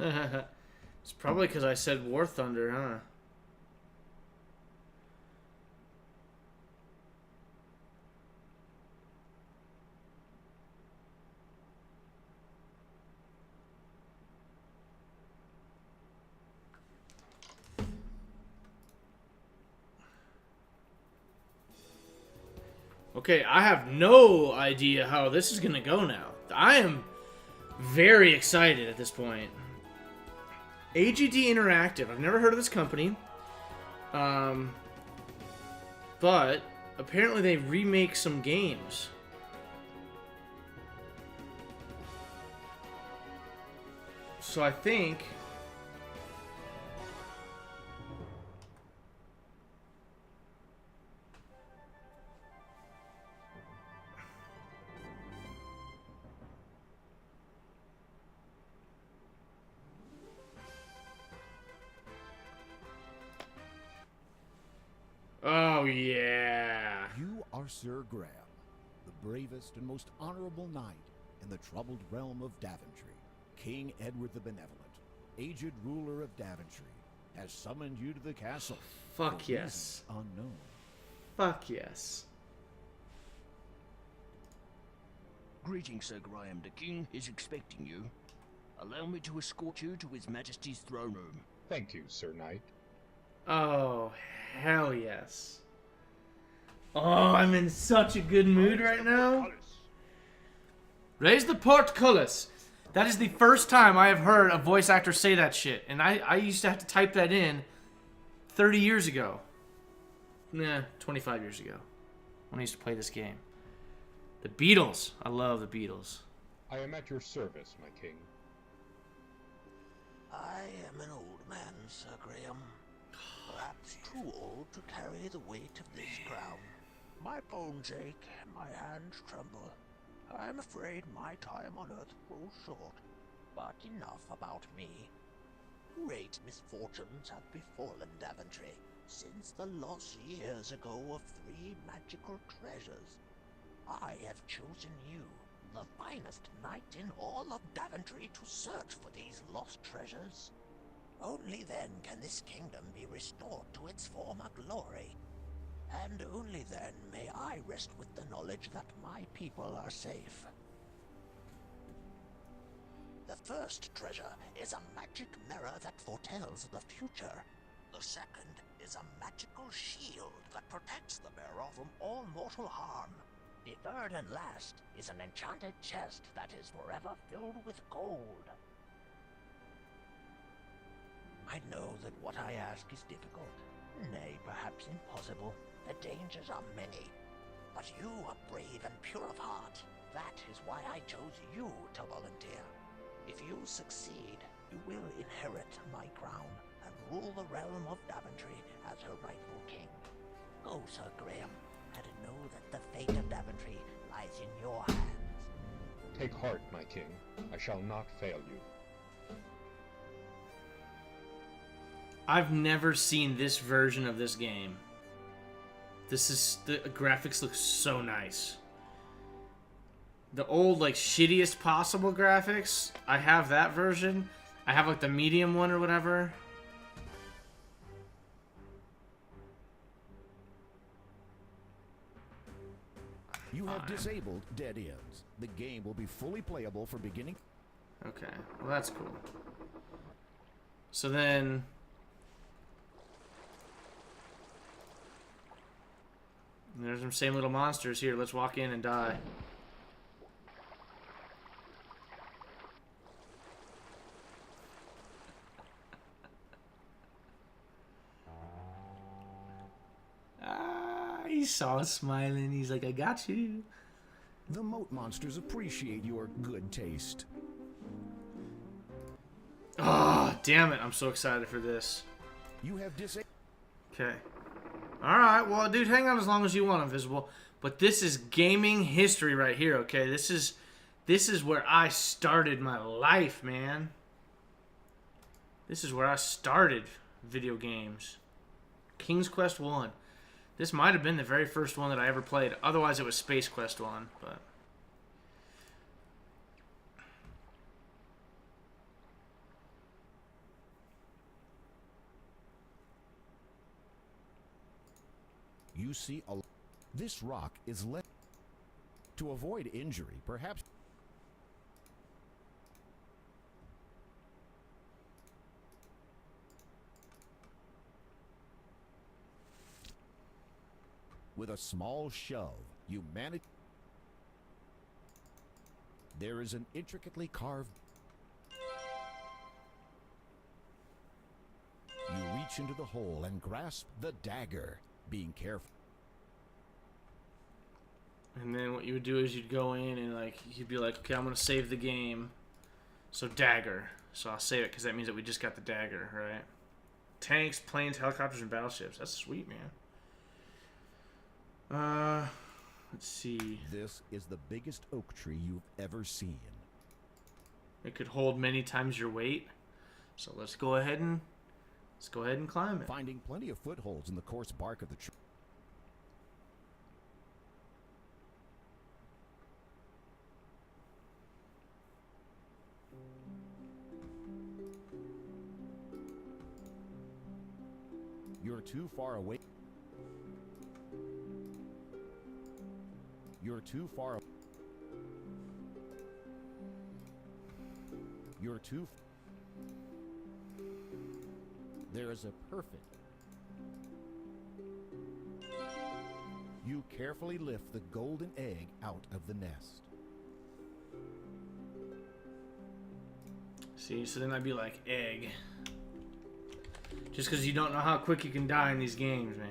It's probably because I said War Thunder, huh? Okay, I have no idea how this is gonna go now. I am very excited at this point. AGD Interactive. I've never heard of this company. But apparently they remake some games. So I think... Oh, yeah. You are Sir Graham, the bravest and most honorable knight in the troubled realm of Daventry. King Edward the Benevolent, aged ruler of Daventry, has summoned you to the castle. Fuck yes. Unknown. Fuck yes. Greetings, Sir Graham. The King is expecting you. Allow me to escort you to His Majesty's throne room. Thank you, Sir Knight. Oh, hell yes. Oh, I'm in such a good mood right now. Raise the portcullis. That is the first time I have heard a voice actor say that shit. And I used to have to type that in 30 years ago. Nah, 25 years ago. When I used to play this game. The Beatles. I love the Beatles. I am at your service, my king. I am an old man, Sir Graham. Perhaps too old to carry the weight of this crown. My bones ache and my hands tremble. I am afraid my time on Earth grows short. But enough about me. Great misfortunes have befallen Daventry since the loss years ago of 3 magical treasures. I have chosen you, the finest knight in all of Daventry, to search for these lost treasures. Only then can this kingdom be restored to its former glory. And only then may I rest with the knowledge that my people are safe. The first treasure is a magic mirror that foretells the future. The second is a magical shield that protects the bearer from all mortal harm. The third and last is an enchanted chest that is forever filled with gold. I know that what I ask is difficult, nay, perhaps impossible. The dangers are many, but you are brave and pure of heart. That is why I chose you to volunteer. If you succeed, you will inherit my crown and rule the realm of Daventry as her rightful king. Go, Sir Graham, and know that the fate of Daventry lies in your hands. Take heart, my king. I shall not fail you. I've never seen this version of this game. The graphics look so nice. The old, like, shittiest possible graphics, I have that version. I have, like, the medium one or whatever. You have disabled dead ends. The game will be fully playable for beginning. Okay, well that's cool. So then... There's some same little monsters here. Let's walk in and die. He saw us smiling. He's like, I got you. The moat monsters appreciate your good taste. Oh, damn it. I'm so excited for this. You have disabled. Okay. Alright, well, dude, hang on as long as you want, Invisible. But this is gaming history right here, okay? This is where I started my life, man. This is where I started video games. King's Quest 1. This might have been the very first one that I ever played. Otherwise, it was Space Quest 1, but... You see this rock is left to avoid injury, perhaps. With a small shove, you manage. There is an intricately carved. You reach into the hole and grasp the dagger, being careful. And then what you would do is you'd go in and like you'd be like, okay, I'm gonna save the game. So dagger. So I'll save it because that means that we just got the dagger, right? Tanks, planes, helicopters, and battleships. That's sweet, man. Let's see. This is the biggest oak tree you've ever seen. It could hold many times your weight. So let's go ahead and climb it. Finding plenty of footholds in the coarse bark of the tree. You're too far away. You're too far. You're too. There is a perfect. You carefully lift the golden egg out of the nest. See, so then I'd be like, egg. Just because you don't know how quick you can die in these games, man.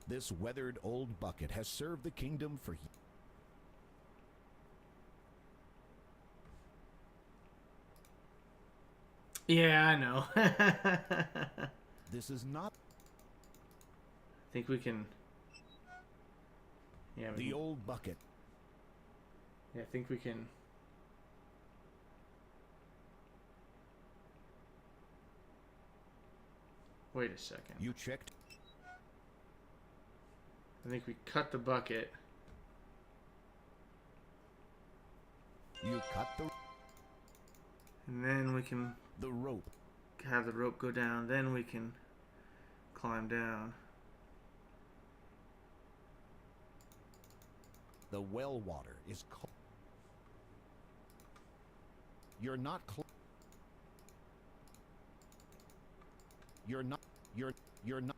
This weathered old bucket has served the kingdom for years. Yeah, I know. This is not I think we can. Yeah, the old bucket. Yeah, I think we can. Wait a second. You checked. I think we cut the bucket. You cut And then we can the rope. have the rope go down. Then we can climb down. The well water is cold. You're not You're not. You're not.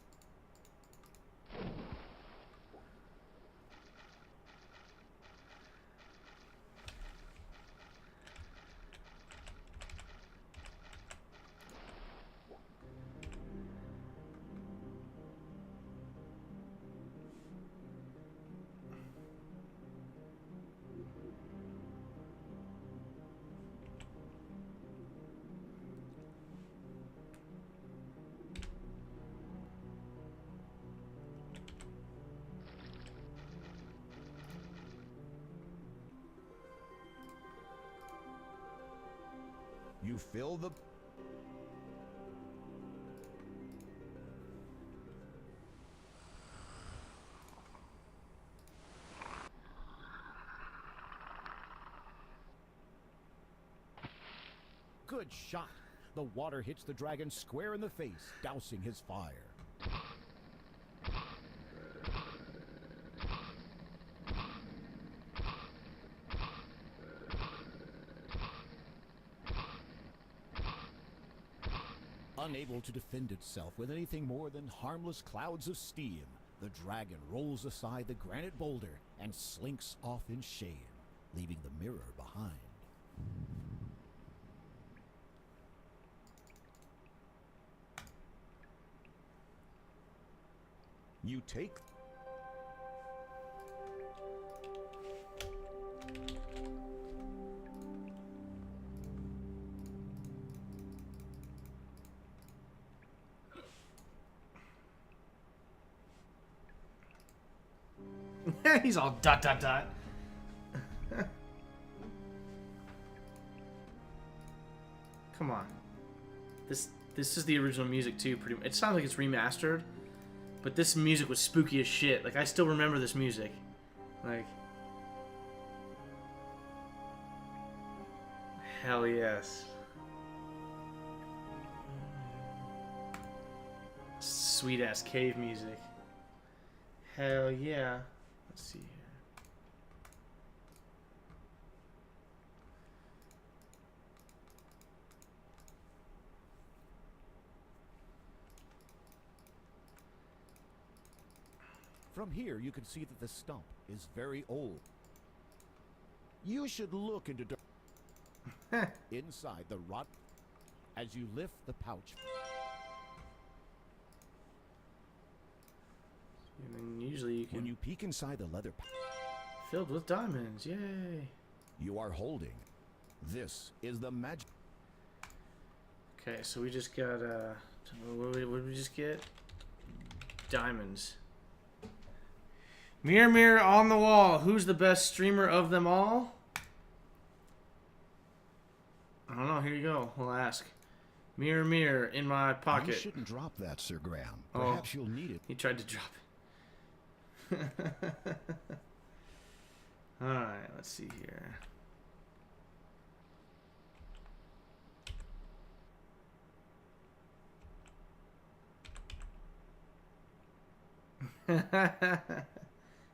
You fill the. Good shot. The water hits the dragon square in the face, dousing his fire. Unable to defend itself with anything more than harmless clouds of steam, the dragon rolls aside the granite boulder and slinks off in shame, leaving the mirror behind. You take He's all dot dot dot. Come on. This This is the original music too. Pretty much. It sounds like it's remastered, but this music was spooky as shit. Like I still remember this music. Like, hell yes. Sweet ass cave music. Hell yeah. Let's see here. From here, you can see that the stump is very old. You should look into inside the rot as you lift the pouch. And then usually you can... When you peek inside the leather pouch, filled with diamonds, yay! you are holding. This is the magic. Okay, so we just got, what did we just get? Diamonds. Mirror, mirror on the wall, who's the best streamer of them all? I don't know, here you go, we'll ask. Mirror, mirror in my pocket. You shouldn't drop that, Sir Graham. Oh. Perhaps you'll need it. He tried to drop it. Alright, let's see here.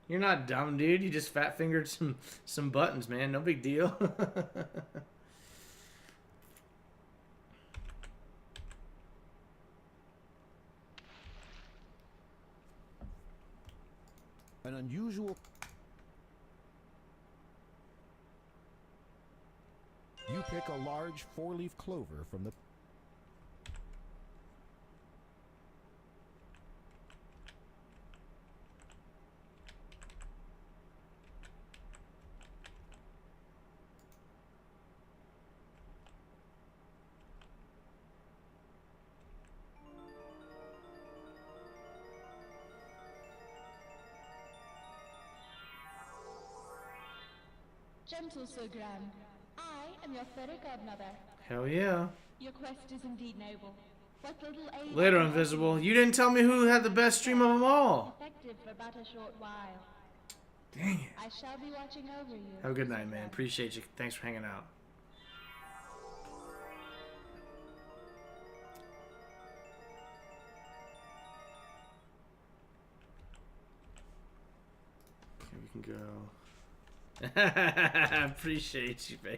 You're not dumb, dude. You just fat fingered some buttons, man. No big deal. An unusual... You pick a large four-leaf clover from the... Gentle Sir Graham, I am your fairy godmother. Hell yeah. Your quest is indeed noble. What little aid Later, Invisible. You didn't tell me who had the best stream of them all. effective for but a short while. Dang it. I shall be watching over you. Have a good night, man. Appreciate you. Thanks for hanging out. Okay, we can go. Appreciate you, man.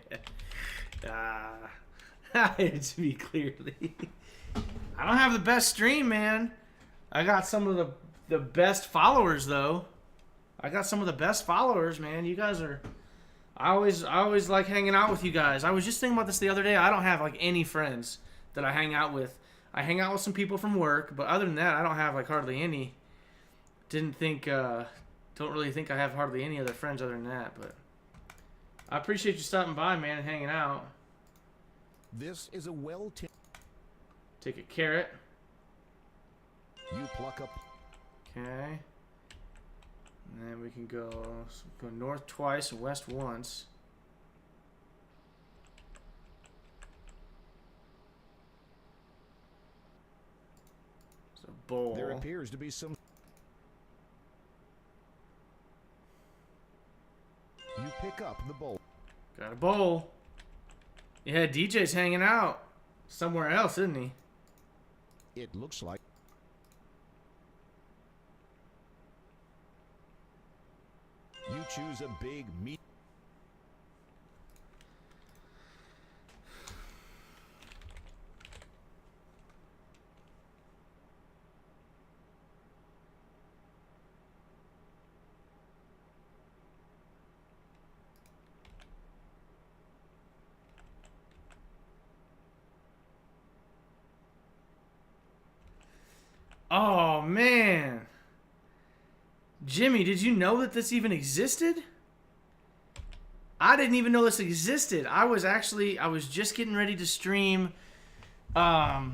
To be clearly, I don't have the best stream, man. I got some of the best followers, though. I got some of the best followers, man. You guys are... I always like hanging out with you guys. I was just thinking about this the other day. I don't have, like, any friends that I hang out with. I hang out with some people from work, but other than that, I don't have, like, hardly any. Don't really think I have hardly any other friends other than that, but... I appreciate you stopping by, man, and hanging out. This is a well-timed... Take a carrot. You pluck up... Okay. And then we can go north twice and west once. There's a bowl. There appears to be some... You pick up the bowl. Got a bowl. Yeah, DJ's hanging out somewhere else, isn't he? It looks like... You choose a big meat... Oh, man. Jimmy, did you know that this even existed? I didn't even know this existed. I was just getting ready to stream the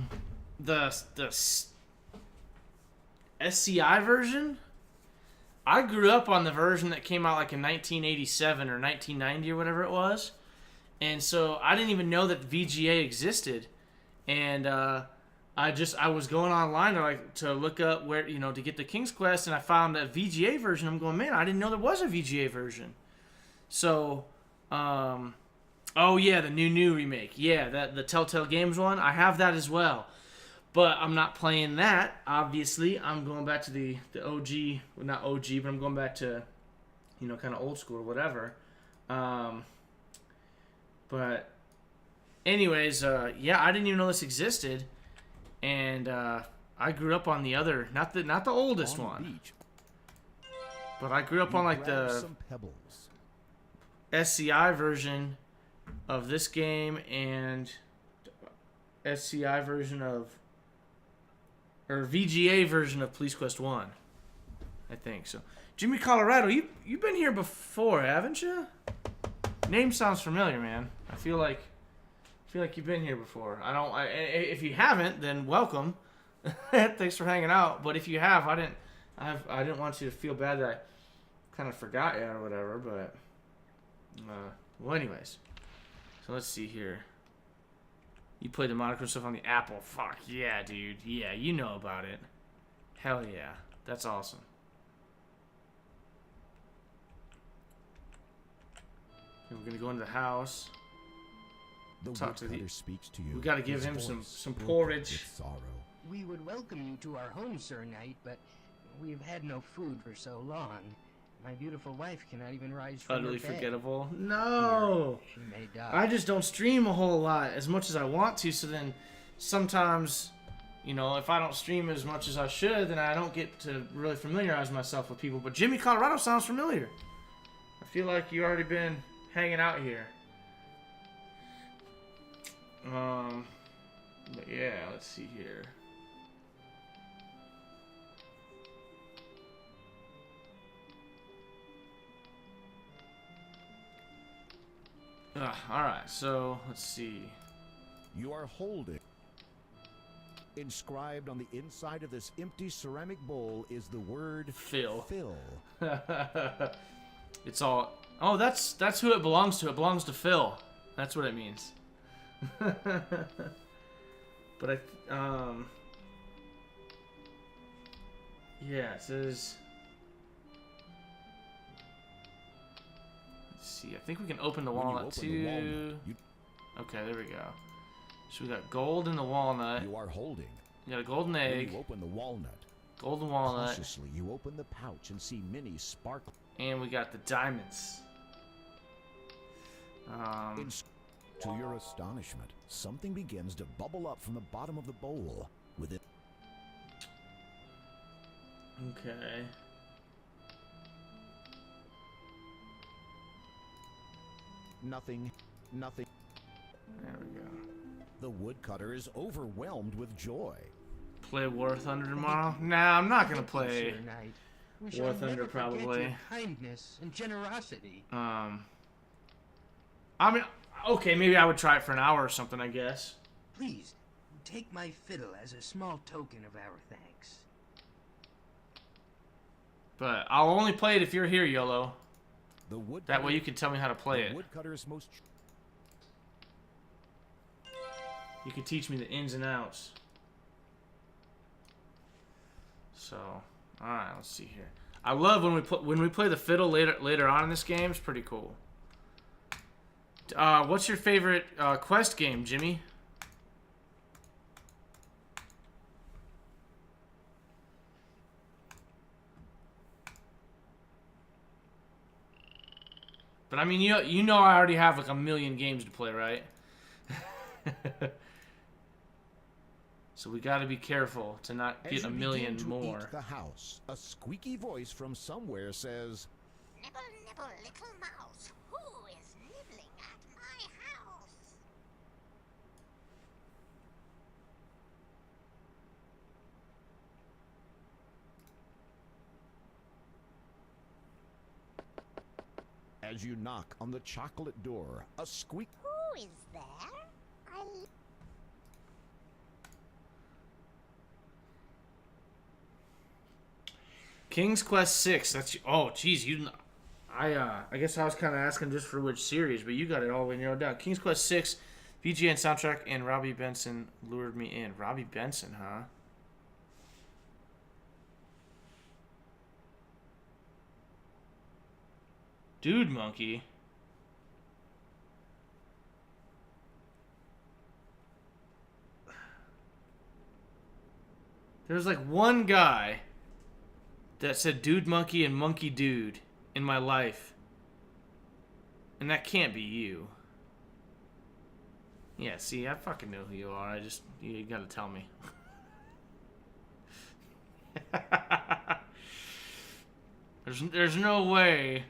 SCI version. I grew up on the version that came out like in 1987 or 1990 or whatever it was. And so I didn't even know that VGA existed. And I was going online to look up where, to get the King's Quest, and I found a VGA version. I'm going, man, I didn't know there was a VGA version. So, oh yeah, the new remake. Yeah, the Telltale Games one. I have that as well. But I'm not playing that, obviously. I'm going back to the OG, well, not OG, but I'm going back to, kind of old school or whatever. But anyways, yeah, I didn't even know this existed. And I grew up on the other, not the oldest one, beach, but I grew up on like the some pebbles. SCI version of this game and SCI version of, or VGA version of Police Quest 1, I think. So, Jimmy Colorado, you've been here before, haven't you? Name sounds familiar, man. I feel like you've been here before. If you haven't, then welcome. Thanks for hanging out. But if you have, I didn't want you to feel bad that I kind of forgot you or whatever. But well, anyways. So let's see here. You played the Monaco stuff on the Apple. Fuck yeah, dude. Yeah, you know about it. Hell yeah, that's awesome. Okay, we're gonna go into the house. The Talk to woodcutter speaks to you. We gotta give his him voice some broken porridge. with sorrow. We would welcome you to our home, Sir Knight, but we've had no food for so long. My beautiful wife cannot even rise from Utterly her bed. forgettable. No. She may die. I just don't stream a whole lot as much as I want to, so then sometimes, if I don't stream as much as I should, then I don't get to really familiarize myself with people. But Jimmy Colorado sounds familiar. I feel like you already been hanging out here. But yeah, let's see here. Alright, so let's see. You are holding. Inscribed on the inside of this empty ceramic bowl is the word Phil. Phil. It's all. Oh, that's who it belongs to. It belongs to Phil. That's what it means. But yeah, it says. Let's see. I think we can open the When you walnut open too. the walnut, Okay, there we go. So we got gold in the walnut. you are holding. We got a golden When egg, you open the walnut, golden walnut, cautiously you open the pouch and see many sparkling. and we got the diamonds. To your astonishment, something begins to bubble up from the bottom of the bowl. With it, Okay. nothing. There we go. The woodcutter is overwhelmed with joy. Play War Thunder tomorrow? Nah, I'm not gonna play. Sir Knight. We War shall Thunder never forget probably. your kindness and generosity. I mean, okay, maybe I would try it for an hour or something, I guess. Please, take my fiddle as a small token of our thanks. But I'll only play it if you're here, YOLO. The woodcutter, That way you can tell me how to play the it. woodcutter's most You can teach me the ins and outs. So, alright, let's see here. I love when we play the fiddle later on in this game. It's pretty cool. What's your favorite quest game, Jimmy? But I mean, you know I already have like a million games to play, right? So we got to be careful to not As get you a million begin to more. eat the house, a squeaky voice from somewhere says, Nibble, nibble, little mouse. Who is nibbling at my house? as you knock on the chocolate door, a squeak. Who is there? King's Quest 6. That's oh, geez, I guess I was kind of asking just for which series, but you got it all the way narrowed down. King's Quest 6. VGA and soundtrack and Robbie Benson lured me in. Robbie Benson, huh? Dude Monkey. There's like one guy that said Dude Monkey and Monkey Dude in my life. And that can't be you. Yeah, see, I fucking know who you are. You gotta tell me. There's no way.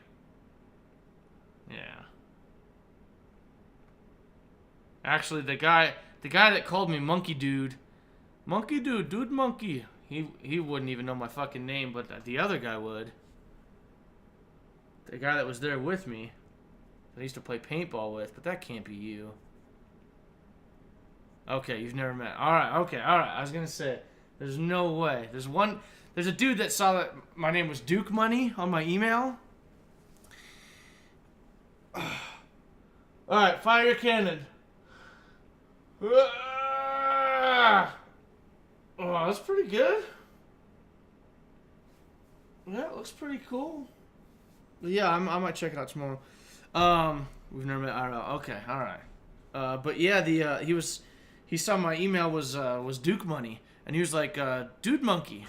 Yeah. Actually, the guy that called me Monkey Dude, Dude Monkey, he wouldn't even know my fucking name, but the other guy would. The guy that was there with me, that I used to play paintball with, but that can't be you. Okay, you've never met. Alright, okay, alright. I was gonna say, there's no way. There's a dude that saw that my name was Duke Money on my email. Alright, fire your cannon. Oh, that's pretty good. Yeah, it looks pretty cool. But yeah, I might check it out tomorrow. We've never met IRL. Okay, alright. But yeah, he saw my email was Duke Money, and he was like, Dude Monkey.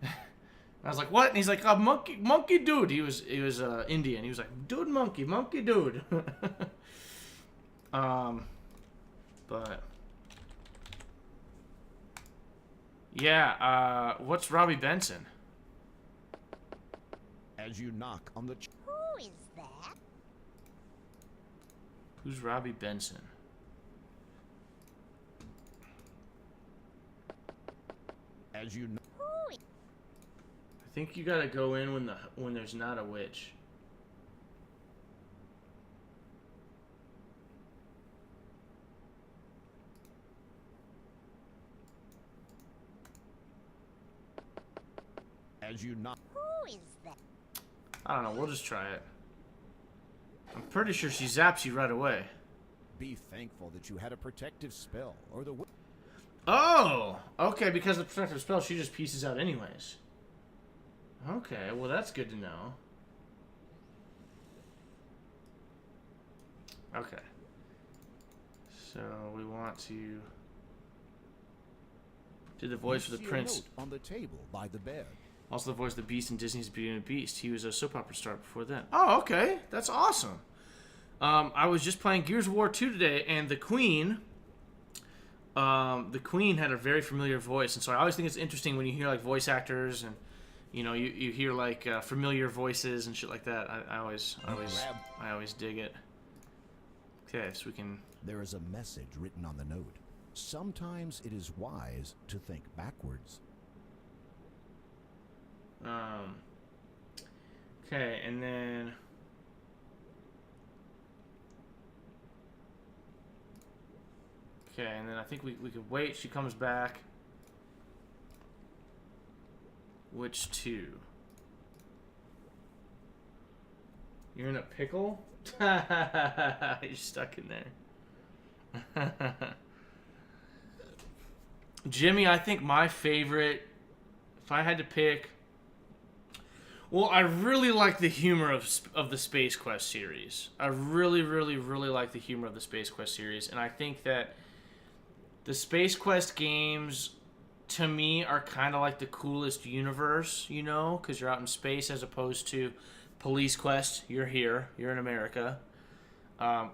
I was like, what? And he's like, monkey dude. He was Indian. He was like, Dude Monkey dude. But yeah, what's Robbie Benson? As you knock on the... Who is that? Who's Robbie Benson? As you... I think you gotta go in when there's not a witch. As you knock... Who is that? I don't know, we'll just try it. I'm pretty sure she zaps you right away. Be thankful that you had a protective spell, or the... Oh! Okay, because of the protective spell, she just pieces out anyways. Okay, well that's good to know. Okay. So, we want to do the voice for the prince. On the table by the bed. Also the voice of the Beast in Disney's Beauty and the Beast. He was a soap opera star before then. Oh, okay. That's awesome. I was just playing Gears of War 2 today, and the Queen had a very familiar voice, and so I always think it's interesting when you hear like voice actors and you hear like familiar voices and shit like that. I always dig it. Okay, so we can... There is a message written on the note. Sometimes it is wise to think backwards. Okay, and then... Okay, and then I think we could wait. She comes back. Which two? You're in a pickle? You're stuck in there. Jimmy, I think my favorite, if I had to pick... Well, I really like the humor of the Space Quest series. I really, really, really like the humor of the Space Quest series. And I think that the Space Quest games, to me, are kind of like the coolest universe, because you're out in space as opposed to Police Quest. You're here. You're in America.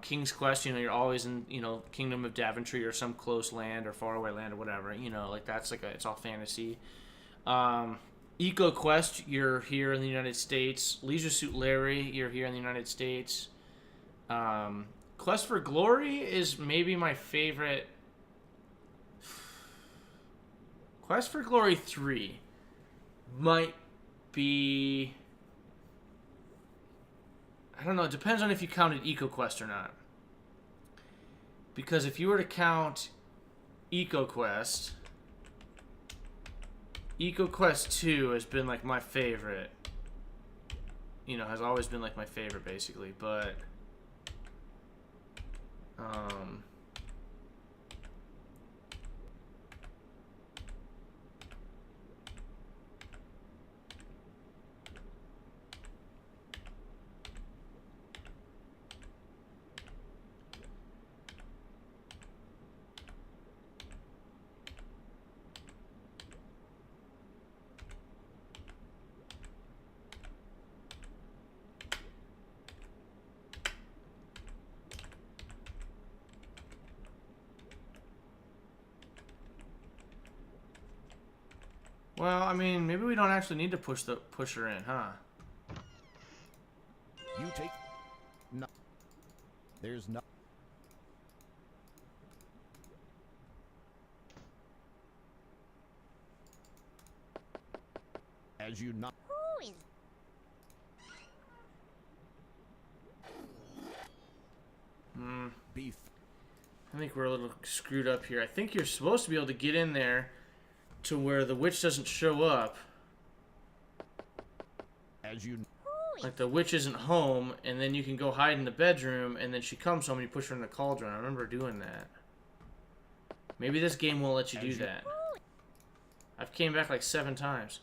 King's Quest, you're always in, Kingdom of Daventry or some close land or faraway land or whatever. Like that's like it's all fantasy. Eco Quest, you're here in the United States. Leisure Suit Larry, you're here in the United States. Quest for Glory is maybe my favorite. Quest for Glory 3 might be... I don't know, it depends on if you counted Eco Quest or not. Because if you were to count Eco Quest 2 has been like my favorite. Has always been like my favorite basically, but Well, I mean, maybe we don't actually need to push her in, huh? You take... No. There's no... As you not... Who is Beef. I think we're a little screwed up here. I think you're supposed to be able to get in there to where the witch doesn't show up. As you... Like the witch isn't home, and then you can go hide in the bedroom, and then she comes home and you push her in the cauldron. I remember doing that. Maybe this game won't let you do that. I've came back like 7 times.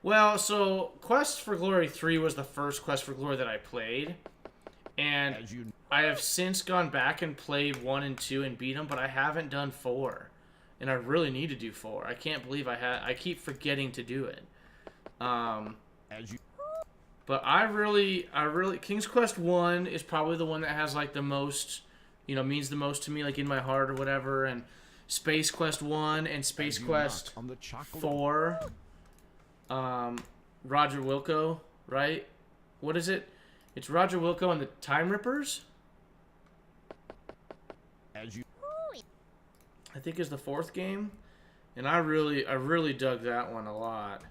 Well, so Quest for Glory 3 was the first Quest for Glory that I played. And I have since gone back and played 1 and 2 and beat them, but I haven't done 4. And I really need to do 4. I can't believe I keep forgetting to do it. But I really, King's Quest 1 is probably the one that has like the most, you know, means the most to me, like in my heart or whatever. And Space Quest 1 and Space Quest 4. Roger Wilco, right? What is it? It's Roger Wilco and the Time Rippers. I think is the 4th game, and I really dug that one a lot.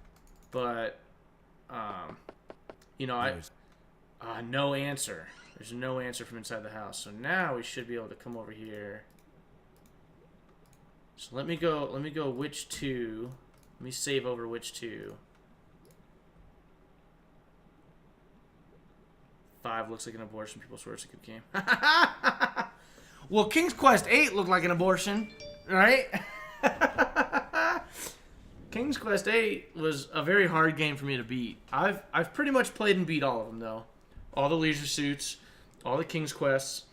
But you know, no answer. There's no answer from inside the house. So now we should be able to come over here. So let me go Witch 2. Let me save over Witch 2. 5 looks like an abortion. People swear it's a good game. Well, King's Quest 8 looked like an abortion, right? King's Quest 8 was a very hard game for me to beat. I've pretty much played and beat all of them though. All the Leisure Suits, all the King's Quests,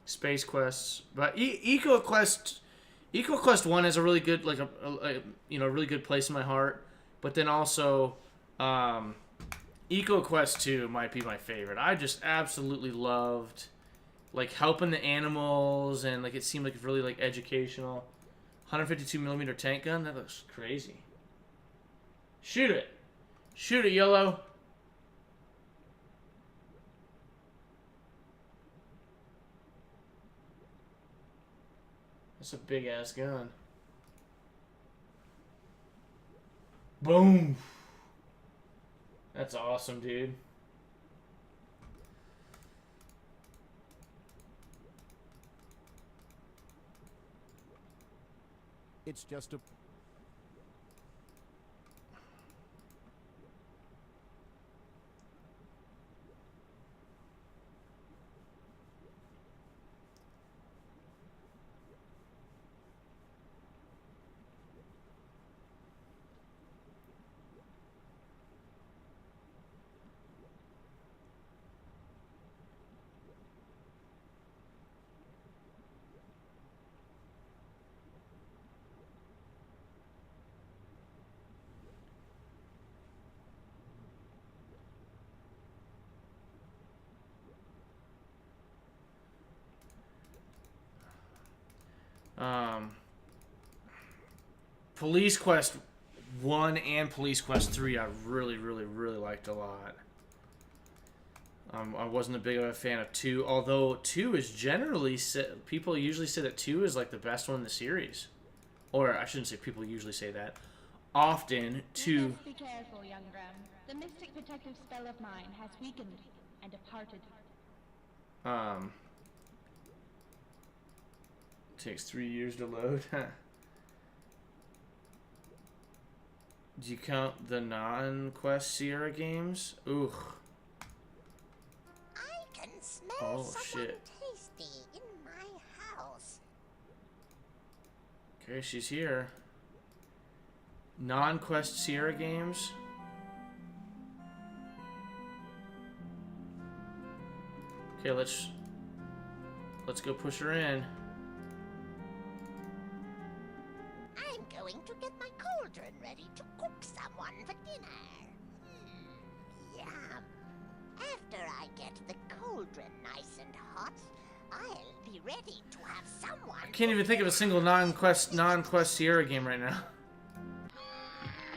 Space Quests, but Eco Quest 1 is a really good really good place in my heart. But then also Eco Quest 2 might be my favorite. I just absolutely loved like helping the animals, and like it seemed like really like educational. 152mm tank gun, that looks crazy. Shoot it. Shoot it, YOLO. That's a big ass gun. Boom. That's awesome, dude. It's just a... Police Quest 1 and Police Quest 3 I really liked a lot. I wasn't a big of a fan of 2, although 2 is generally... people usually say that 2 is like the best one in the series. Or, I shouldn't say people usually say that. Often, 2... You must be careful, young Graham. The mystic protective spell of mine has weakened and departed. Takes 3 years to load. Do you count the non-Quest Sierra games? Ooh. I can smell someone shit. tasty in my house. Okay, she's here. Non-Quest Sierra games. Okay, let's go push her in. I'm going to get my cauldron ready to cook someone for dinner. Yum. After I get the cauldron nice and hot, I'll be ready to have someone. I can't even think of a single non-quest Sierra game right now.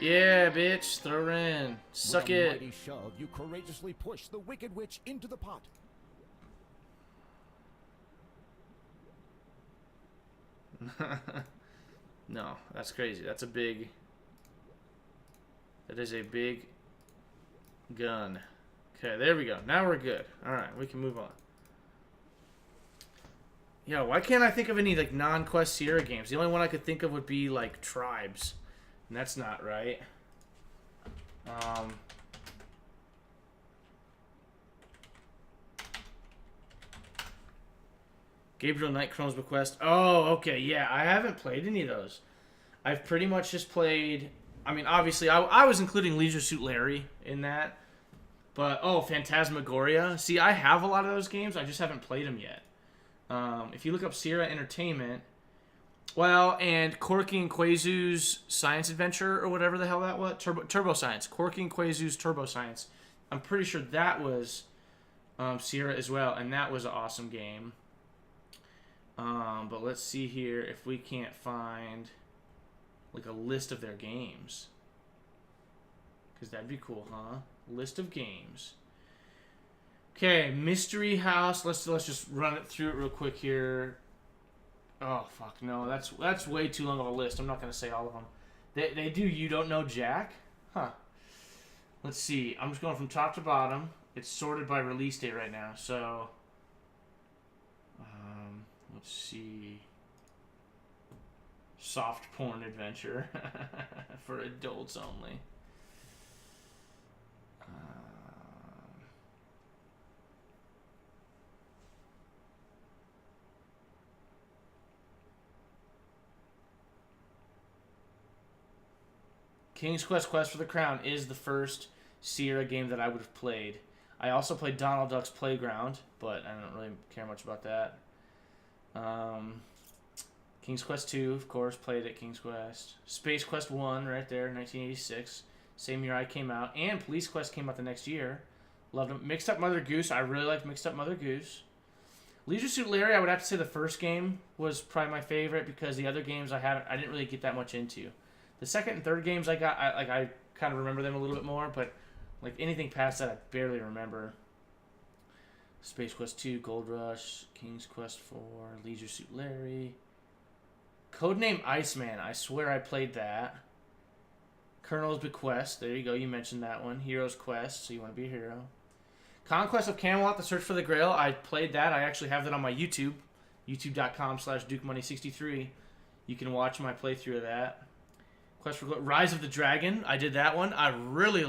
Yeah, bitch, throw her in. Suck With a it. mighty shove, you courageously push the Wicked Witch into the pot. No, that's crazy. That is a big gun. Okay, there we go. Now we're good. Alright, we can move on. Yeah, why can't I think of any like non-quest Sierra games? The only one I could think of would be like Tribes. And that's not right. Gabriel Knight Chrome's Bequest. Oh, okay, yeah. I haven't played any of those. I've pretty much just played... I mean, obviously, I was including Leisure Suit Larry in that. But, oh, Phantasmagoria. See, I have a lot of those games. I just haven't played them yet. If you look up Sierra Entertainment... Well, and Corky and Quazu's Science Adventure, or whatever the hell that was. Turbo Science. Corky and Quazu's Turbo Science. I'm pretty sure that was Sierra as well, and that was an awesome game. But let's see here if we can't find like a list of their games. Because that'd be cool, huh? List of games. Okay, Mystery House. Let's just run it through it real quick here. Oh fuck no, that's way too long of a list. I'm not gonna say all of them. They do You Don't Know Jack? Huh. Let's see. I'm just going from top to bottom. It's sorted by release date right now, so let's see. Soft porn adventure for adults only. King's Quest Quest for the Crown is the first Sierra game that I would have played. I also played Donald Duck's Playground, but I don't really care much about that. King's Quest 2, of course, played at King's Quest. Space Quest 1, right there, 1986. Same year I came out. And Police Quest came out the next year. Loved them. Mixed Up Mother Goose. I really liked Mixed Up Mother Goose. Leisure Suit Larry, I would have to say the first game was probably my favorite because the other games I didn't really get that much into. The second and third games I got, I kind of remember them a little bit more, but like anything past that I barely remember. Space Quest 2, Gold Rush, King's Quest 4, Leisure Suit Larry. Codename Iceman, I swear I played that. Colonel's Bequest, there you go, you mentioned that one. Hero's Quest, so you want to be a hero. Conquest of Camelot, The Search for the Grail, I played that. I actually have that on my YouTube, youtube.com/DukeMoney63. You can watch my playthrough of that. Quest for Rise of the Dragon, I did that one. I really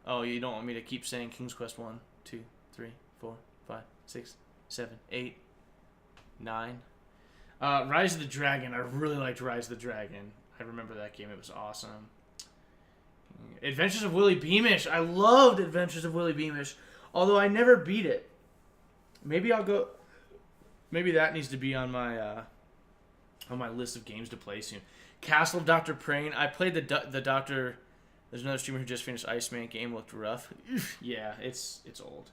Oh, you don't want me to keep saying King's Quest 1, 2, 3, 4, 5, 6, 7, 8, 9. Rise of the Dragon. I really liked Rise of the Dragon. I remember that game. It was awesome. Adventures of Willy Beamish. I loved Adventures of Willy Beamish, although I never beat it. Maybe that needs to be on my list of games to play soon. Castle of Dr. Prane. I played the Doctor... There's another streamer who just finished Iceman. Game looked rough. Yeah, it's old.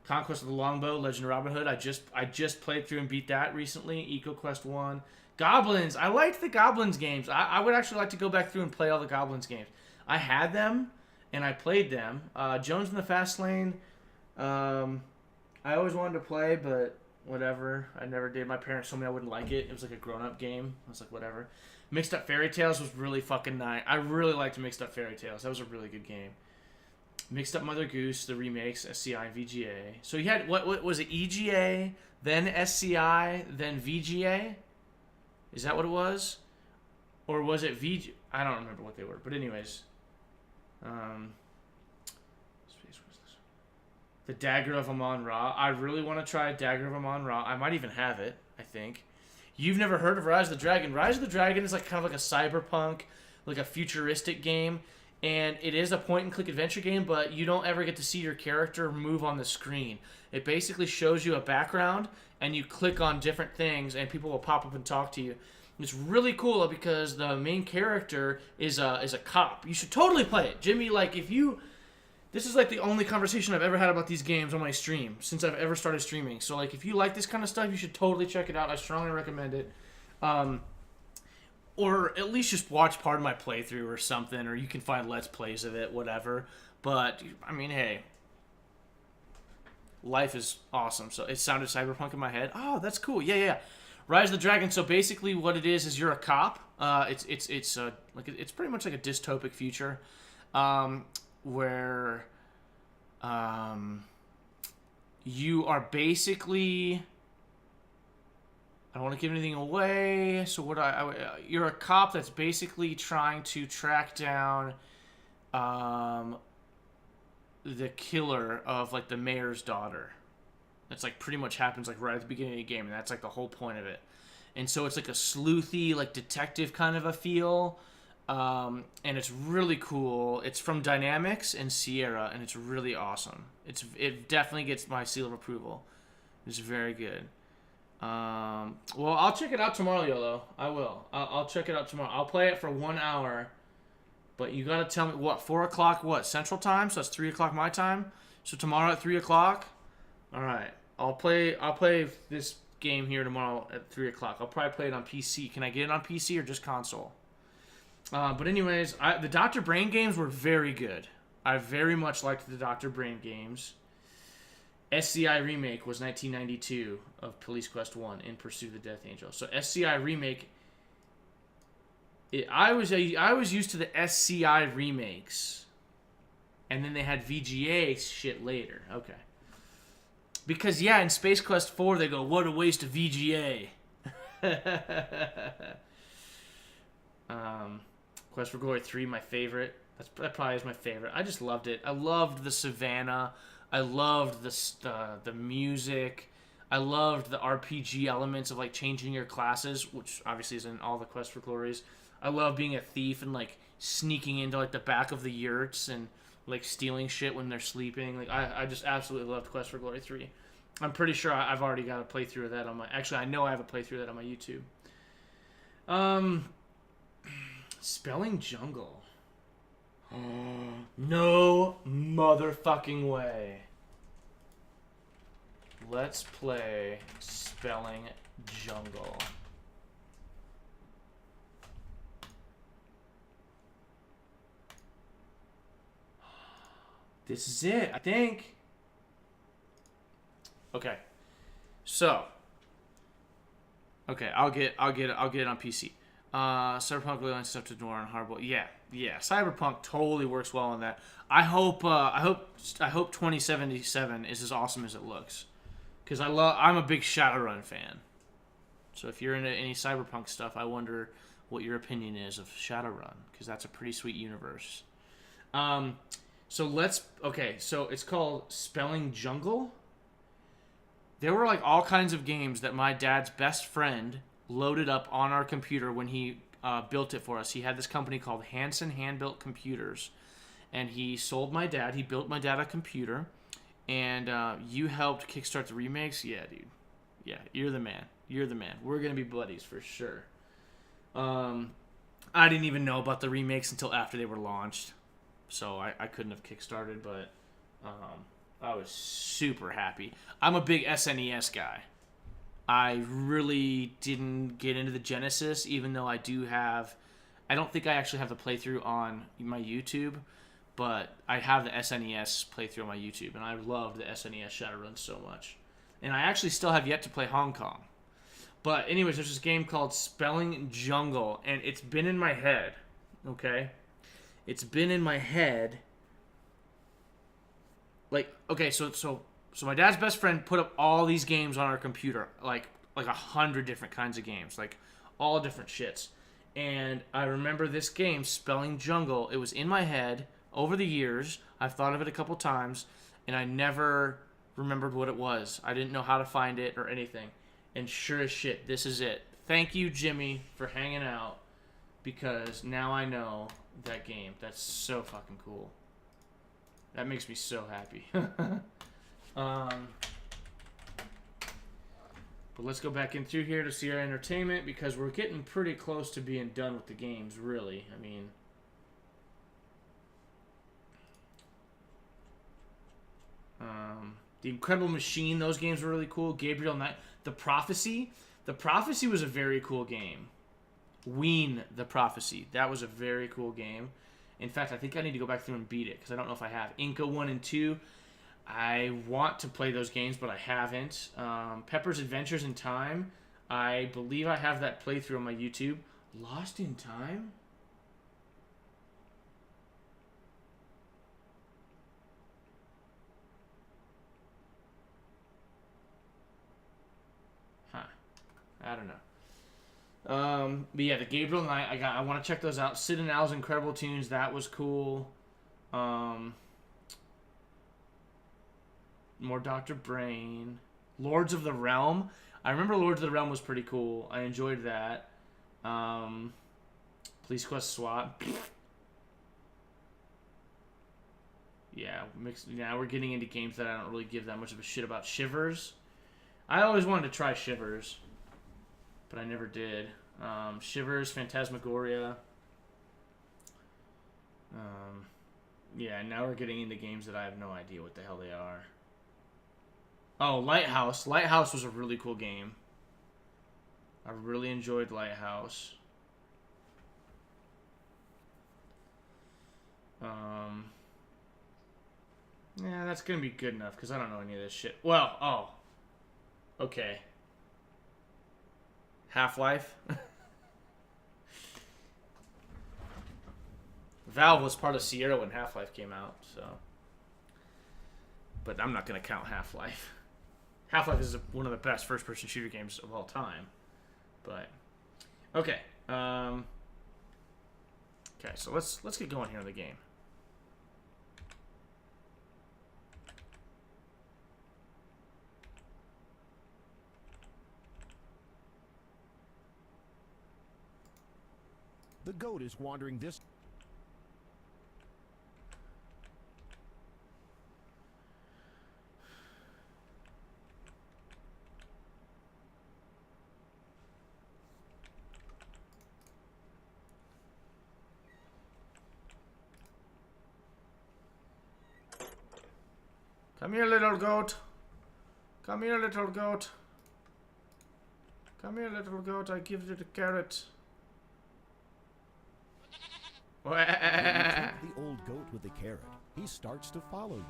Conquest of the Longbow, Legend of Robin Hood. I just played through and beat that recently. EcoQuest 1. Goblins. I liked the Goblins games. I would actually like to go back through and play all the Goblins games. I had them, and I played them. Jones in the Fast Lane. I always wanted to play, but whatever. I never did. My parents told me I wouldn't like it. It was like a grown-up game. I was like, whatever. Mixed Up Fairy Tales was really fucking nice. I really liked Mixed Up Fairy Tales. That was a really good game. Mixed Up Mother Goose, the remakes, SCI and VGA. So you had, what was it, EGA, then SCI, then VGA? Is that what it was? Or was it VG? I don't remember what they were. But anyways. The Dagger of Amon-Ra. I really want to try Dagger of Amon-Ra. I might even have it, I think. You've never heard of Rise of the Dragon. Rise of the Dragon is like kind of like a cyberpunk, like a futuristic game. And it is a point-and-click adventure game, but you don't ever get to see your character move on the screen. It basically shows you a background, and you click on different things, and people will pop up and talk to you. It's really cool because the main character is a cop. You should totally play it. Jimmy, like, if you This is like the only conversation I've ever had about these games on my stream since I've ever started streaming. So like, if you like this kind of stuff, you should totally check it out. I strongly recommend it. Or at least just watch part of my playthrough or something, or you can find Let's Plays of it, whatever. But, I mean, hey, life is awesome. So it sounded cyberpunk in my head. Oh, that's cool. Yeah, yeah. Rise of the Dragon. So basically what it is you're a cop. It's pretty much like a dystopic future where you are basically... I don't want to give anything away. So what you're a cop that's basically trying to track down the killer of like the mayor's daughter. That's like pretty much happens like right at the beginning of the game, and that's like the whole point of it. And so it's like a sleuthy, like detective kind of a feel. And it's really cool. It's from Dynamics and Sierra, and it's really awesome. It definitely gets my seal of approval. It's very good. Well, I'll check it out tomorrow, YOLO. I will. I'll check it out tomorrow. I'll play it for 1 hour. But you gotta tell me, what, 4 o'clock, what, Central Time? So that's 3 o'clock my time? So tomorrow at 3 o'clock? Alright. I'll play this game here tomorrow at 3 o'clock. I'll probably play it on PC. Can I get it on PC or just console? But anyways, the Dr. Brain games were very good. I very much liked the Dr. Brain games. SCI Remake was 1992 of Police Quest 1 in Pursuit of the Death Angel. So SCI Remake, I was used to the SCI remakes, and then they had VGA shit later. Okay. Because yeah, in Space Quest 4 they go, what a waste of VGA. Quest for Glory 3, my favorite. That probably is my favorite. I just loved it. I loved the Savannah. I loved the music. I loved the RPG elements of like changing your classes, which obviously is in all the Quest for Glories. I love being a thief and like sneaking into like the back of the yurts and like stealing shit when they're sleeping. Like I just absolutely loved Quest for Glory 3. I'm pretty sure I've already got a playthrough of that on my... Actually, I know I have a playthrough of that on my YouTube. Spelling Jungle. No motherfucking way. Let's play Spelling Jungle. This is it, I think. Okay. So. Okay, I'll get it on PC. Cyberpunk really lines up to Noir and Hardball. Yeah. Cyberpunk totally works well on that. I hope 2077 is as awesome as it looks, because I'm a big Shadowrun fan. So if you're into any Cyberpunk stuff, I wonder what your opinion is of Shadowrun, because that's a pretty sweet universe. So it's called Spelling Jungle. There were like all kinds of games that my dad's best friend loaded up on our computer when he built it for us. He had this company called Hanson Hand-Built Computers, and he sold my dad. He built my dad a computer, and you helped kickstart the remakes. Yeah, dude. Yeah, you're the man. You're the man. We're gonna be buddies for sure. I didn't even know about the remakes until after they were launched, so I couldn't have kickstarted, but I was super happy. I'm a big SNES guy. I really didn't get into the Genesis, even though I do have... I don't think I actually have the playthrough on my YouTube, but I have the SNES playthrough on my YouTube, and I loved the SNES Shadowrun so much. And I actually still have yet to play Hong Kong. But anyways, there's this game called Spelling Jungle, and it's been in my head, okay? It's been in my head. Like, okay, so my dad's best friend put up all these games on our computer, like 100 different kinds of games, like all different shits. And I remember this game, Spelling Jungle. It was in my head over the years. I've thought of it a couple times, and I never remembered what it was. I didn't know how to find it or anything. And sure as shit, this is it. Thank you, Jimmy, for hanging out, because now I know that game. That's so fucking cool. That makes me so happy. But let's go back in through here to see our entertainment, because we're getting pretty close to being done with the games, really. I mean, The Incredible Machine, those games were really cool. Gabriel Knight. The Prophecy. The Prophecy was a very cool game. Ween the Prophecy. That was a very cool game. In fact, I think I need to go back through and beat it because I don't know if I have. Inca 1 and 2. I want to play those games, but I haven't. Pepper's Adventures in Time. I believe I have that playthrough on my YouTube. Lost in Time? Huh. I don't know. But yeah, the Gabriel Knight, I want to check those out. Sid and Al's Incredible Tunes, that was cool. More Dr. Brain. Lords of the Realm. I remember Lords of the Realm was pretty cool. I enjoyed that. Police Quest SWAT. Yeah, now we're getting into games that I don't really give that much of a shit about. Shivers. I always wanted to try Shivers, but I never did. Shivers, Phantasmagoria. Yeah, now we're getting into games that I have no idea what the hell they are. Oh, Lighthouse. Lighthouse was a really cool game. I really enjoyed Lighthouse. Yeah, that's going to be good enough because I don't know any of this shit. Well, oh. Okay. Half-Life. Valve was part of Sierra when Half-Life came out, so. But I'm not going to count Half-Life. Half-Life is one of the best first-person shooter games of all time. But okay. Okay, so let's get going here in the game. The goat is wandering this. Come here, little goat. Come here, little goat. Come here, little goat. I give you the carrot. When you take the old goat with the carrot, he starts to follow you.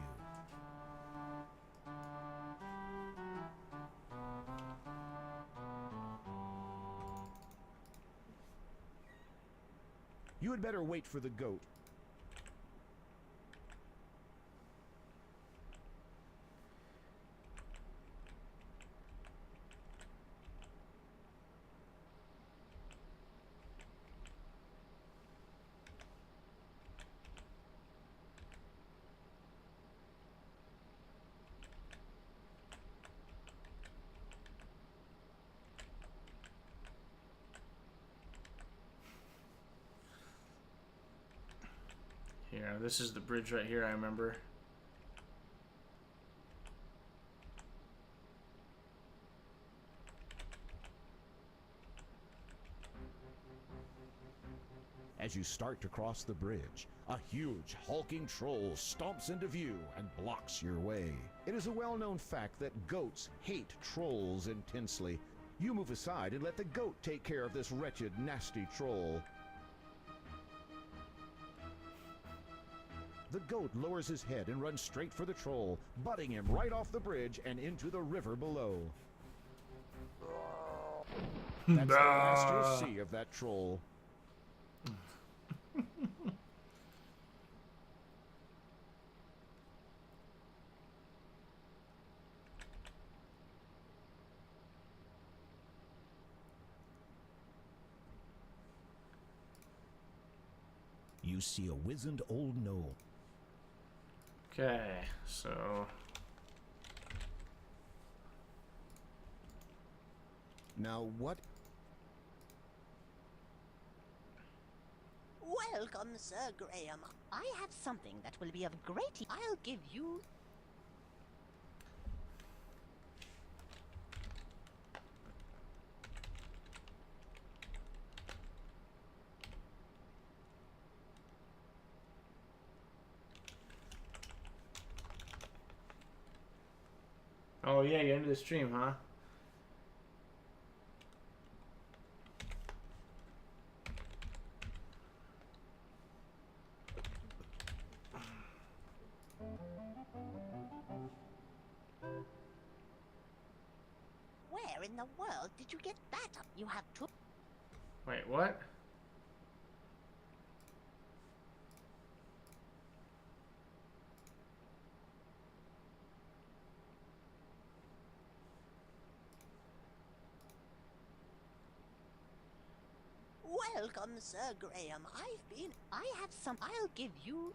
You had better wait for the goat. Here, this is the bridge right here, I remember. As you start to cross the bridge, a huge, hulking troll stomps into view and blocks your way. It is a well-known fact that goats hate trolls intensely. You move aside and let the goat take care of this wretched, nasty troll. The goat lowers his head and runs straight for the troll, butting him right off the bridge and into the river below. That's the last you'll see of that troll. You see a wizened old gnome. Okay, so Now what? Welcome, Sir Graham. I have something that will be of great. I'll give you. Oh yeah, you're into the stream, huh? Where in the world did you get that? You have two. Wait, what? Welcome, Sir Graham. I have some. I'll give you.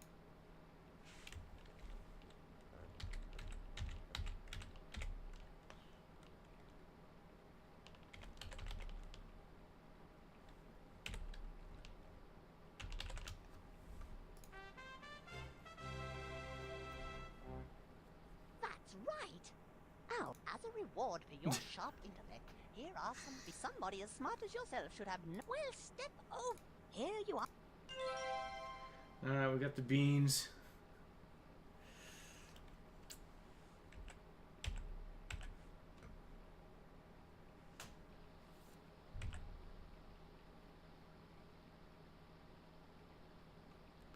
That's right. Oh, as a reward for your sharp intellect, here are some. Somebody as smart as yourself should have. Well, step over. Here you are. Alright, we got the beans.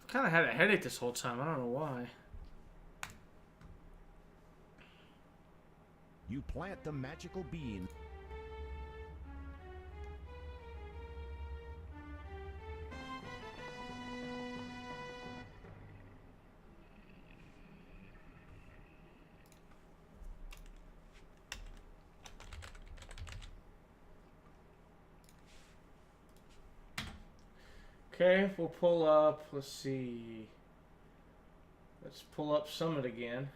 Kind of had a headache this whole time. I don't know why. You plant the magical bean. Okay, we'll pull up. Let's see. Let's pull up Summit again.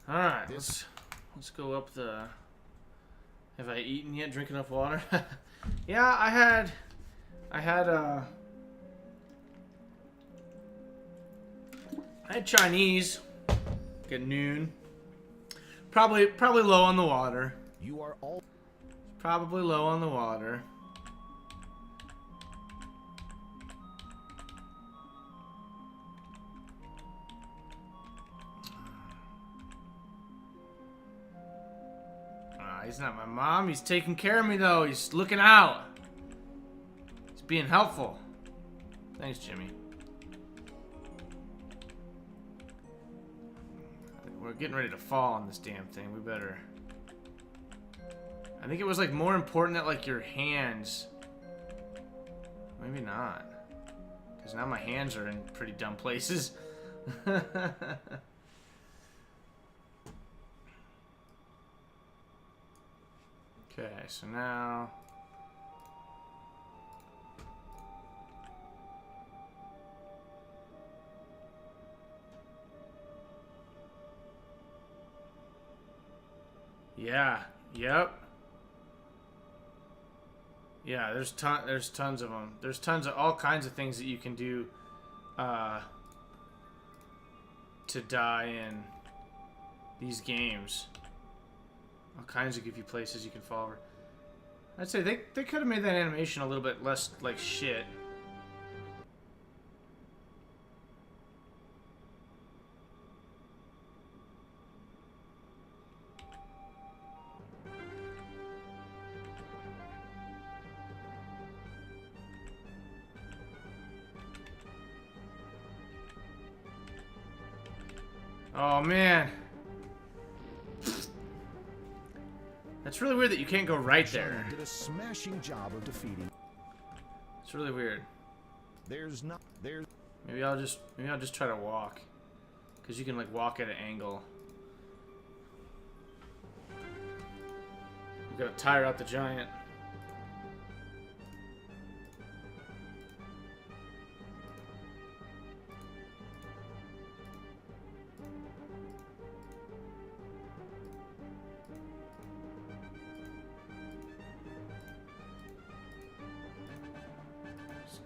All right, let's go up the. Have I eaten yet? Drink enough water? Yeah, I had Chinese at noon. Probably low on the water. You are all. Probably low on the water. He's not my mom. He's taking care of me, though. He's looking out. He's being helpful. Thanks, Jimmy. We're getting ready to fall on this damn thing. We better... I think it was, like, more important that, like, your hands... Maybe not. Because now my hands are in pretty dumb places. Okay, so now... Yeah, yep. Yeah, there's tons of them. There's tons of all kinds of things that you can do to die in these games. All kinds of goofy places you can fall over. I'd say they could have made that animation a little bit less like shit. Oh man. That's really weird that you can't go right there. Did a smashing job of defeating. It's really weird. Maybe I'll just try to walk, cause you can like walk at an angle. We gotta tire out the giant.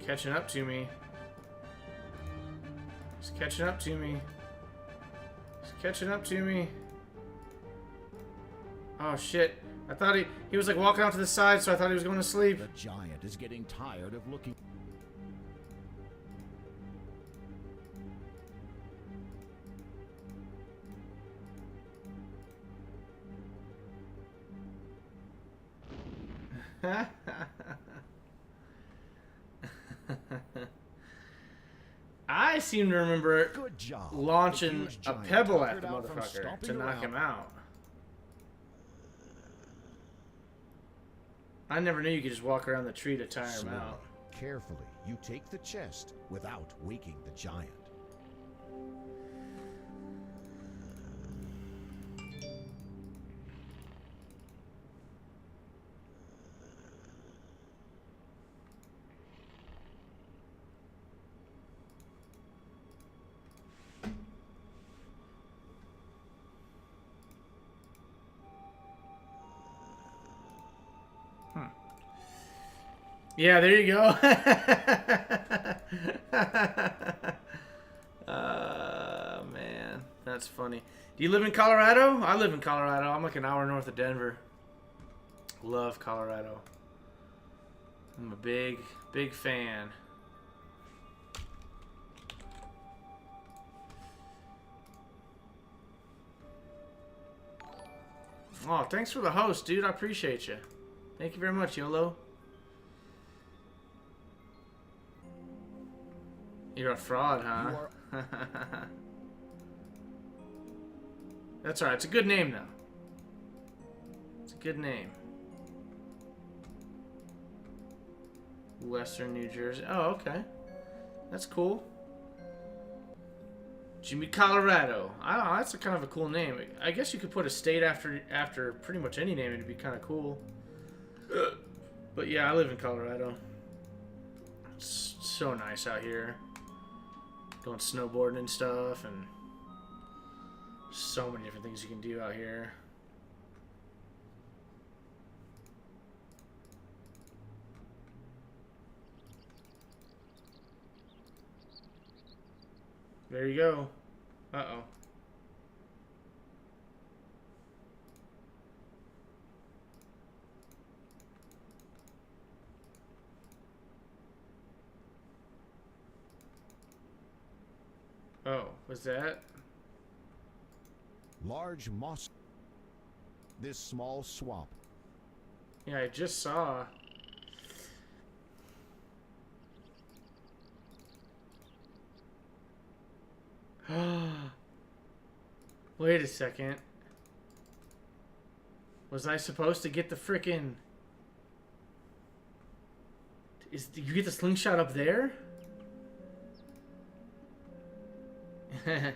Catching up to me. He's catching up to me. He's catching up to me. Oh shit. I thought he was like walking out to the side, so I thought he was going to sleep. The giant is getting tired of looking. I seem to remember Good job. launching The huge a giant pebble at conquered the out from motherfucker stomping to knock around. him out. I never knew you could just walk around the tree to tire him Slowly, out. carefully, you take the chest without waking the giant. Yeah, there you go. Man, that's funny. Do you live in Colorado? I live in Colorado. I'm like an hour north of Denver. Love Colorado. I'm a big, big fan. Oh, thanks for the host, dude. I appreciate you. Thank you very much, YOLO. You're a fraud, huh? That's alright. It's a good name, though. It's a good name. Western New Jersey. Oh, okay. That's cool. Jimmy Colorado. I don't know. That's a kind of a cool name. I guess you could put a state after pretty much any name. It'd be kind of cool. But yeah, I live in Colorado. It's so nice out here. Going snowboarding and stuff, and so many different things you can do out here. There you go. Uh-oh. Oh, was that? Large moss. This small swamp. Yeah, I just saw. Wait a second. Was I supposed to get the frickin'... Did you get the slingshot up there? Yeah,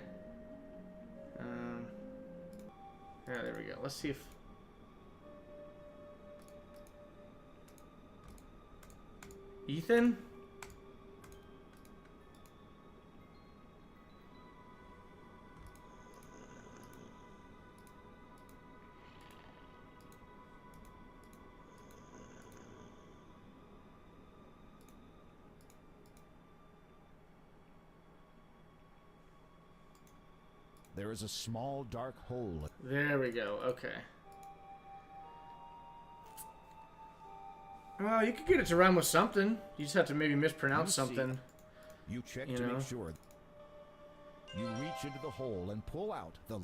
there we go. Let's see if... Ethan? There is a small dark hole. There we go. Okay. Well, you could get it to rhyme with something. You just have to maybe mispronounce something. You check You to know? make sure. You reach into the hole and pull out the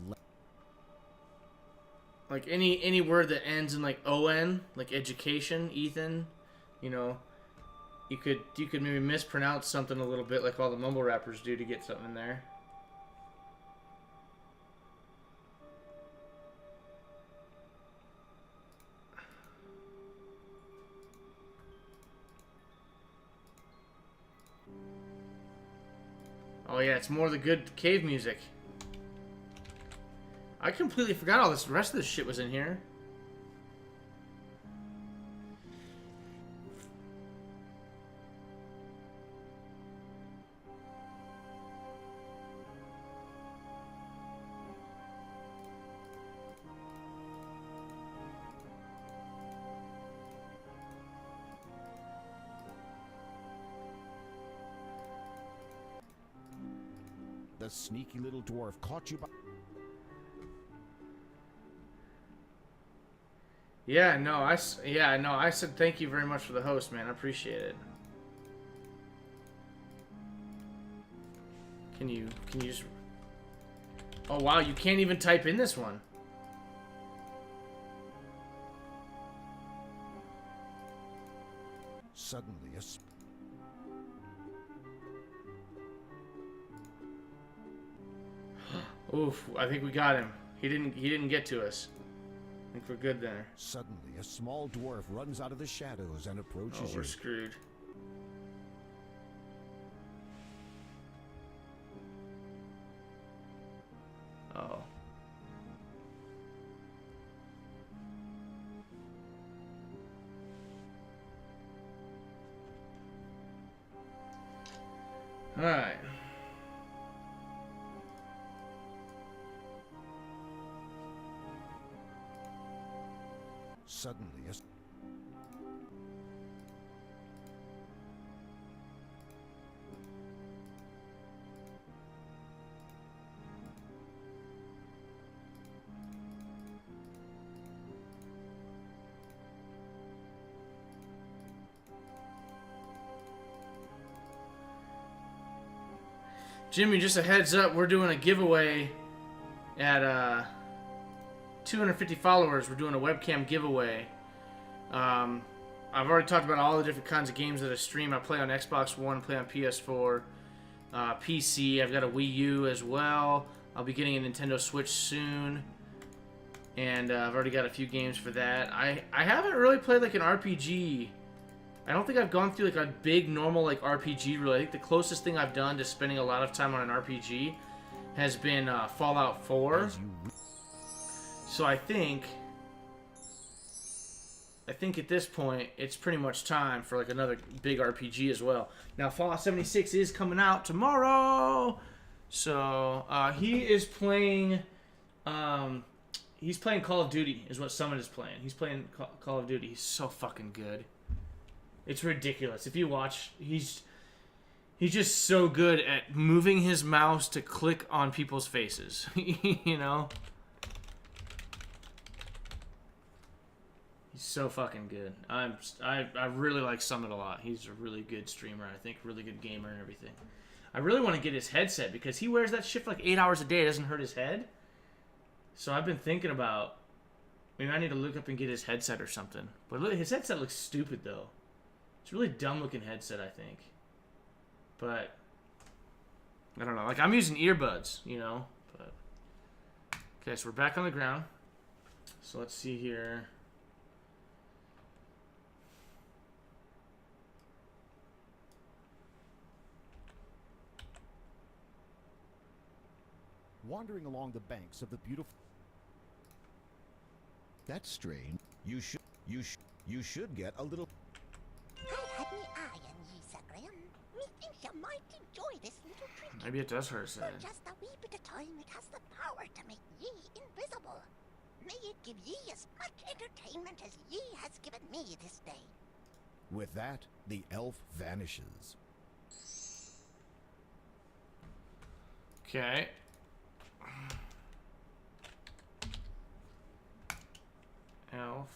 Like any word that ends in like on, like education, Ethan, you know, you could maybe mispronounce something a little bit, like all the mumble rappers do, to get something in there. Oh yeah, it's more of the good cave music. I completely forgot all this. The rest of this shit was in here. The sneaky little dwarf caught you by... Yeah, no, I said thank you very much for the host, man. I appreciate it. Can you just... Oh, wow, you can't even type in this one. Suddenly, Oof, I think we got him. He didn't get to us. I think we're good there. Suddenly, a small dwarf runs out of the shadows and approaches Oh, we're you. screwed. Oh. All right. Suddenly, Jimmy, just a heads up, we're doing a giveaway at 250 followers. We're doing a webcam giveaway. I've already talked about all the different kinds of games that I stream. I play on Xbox One, play on PS4, PC. I've got a Wii U as well. I'll be getting a Nintendo Switch soon. And I've already got a few games for that. I haven't really played like an RPG. I don't think I've gone through like a big normal like RPG really. I think the closest thing I've done to spending a lot of time on an RPG has been Fallout 4. So I think at this point it's pretty much time for like another big RPG as well. Now Fallout 76 is coming out tomorrow. So he is playing he's playing Call of Duty is what Summit is playing. He's playing Call of Duty. He's so fucking good. It's ridiculous. If you watch, he's just so good at moving his mouse to click on people's faces. You know? He's so fucking good. I really like Summit a lot. He's a really good streamer, I think, really good gamer and everything. I really want to get his headset because he wears that shit for like 8 hours a day. It doesn't hurt his head. So I've been thinking about maybe I need to look up and get his headset or something. But look, his headset looks stupid though. It's a really dumb looking headset, I think. But I don't know. Like I'm using earbuds, you know. But okay, so we're back on the ground. So let's see here. wandering along the banks of the beautiful. That's strange. You should get a little. I had me eye on ye, Sir Graham. Methinks you might enjoy this little trick. Maybe it does hurt his head. For just a wee bit of time, it has the power to make ye invisible. May it give ye as much entertainment as ye has given me this day. With that, the elf vanishes. Okay. Elf.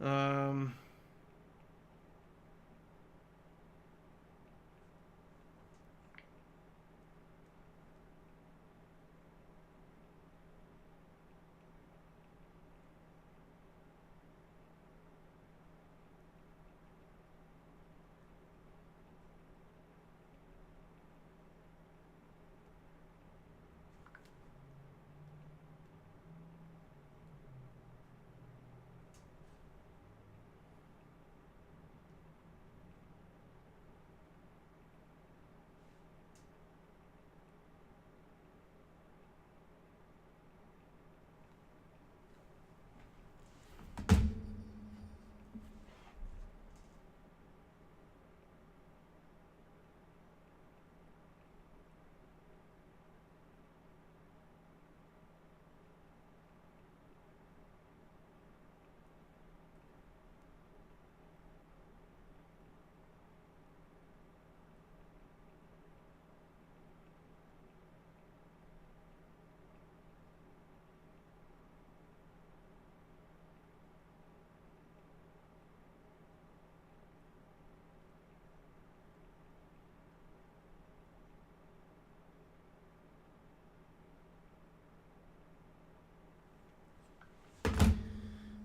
Um.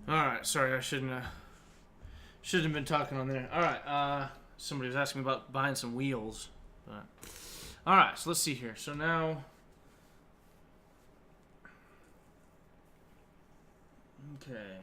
Alright, sorry, I shouldn't have been talking on there. Alright, somebody was asking me about buying some wheels. But alright, so let's see here. So now okay.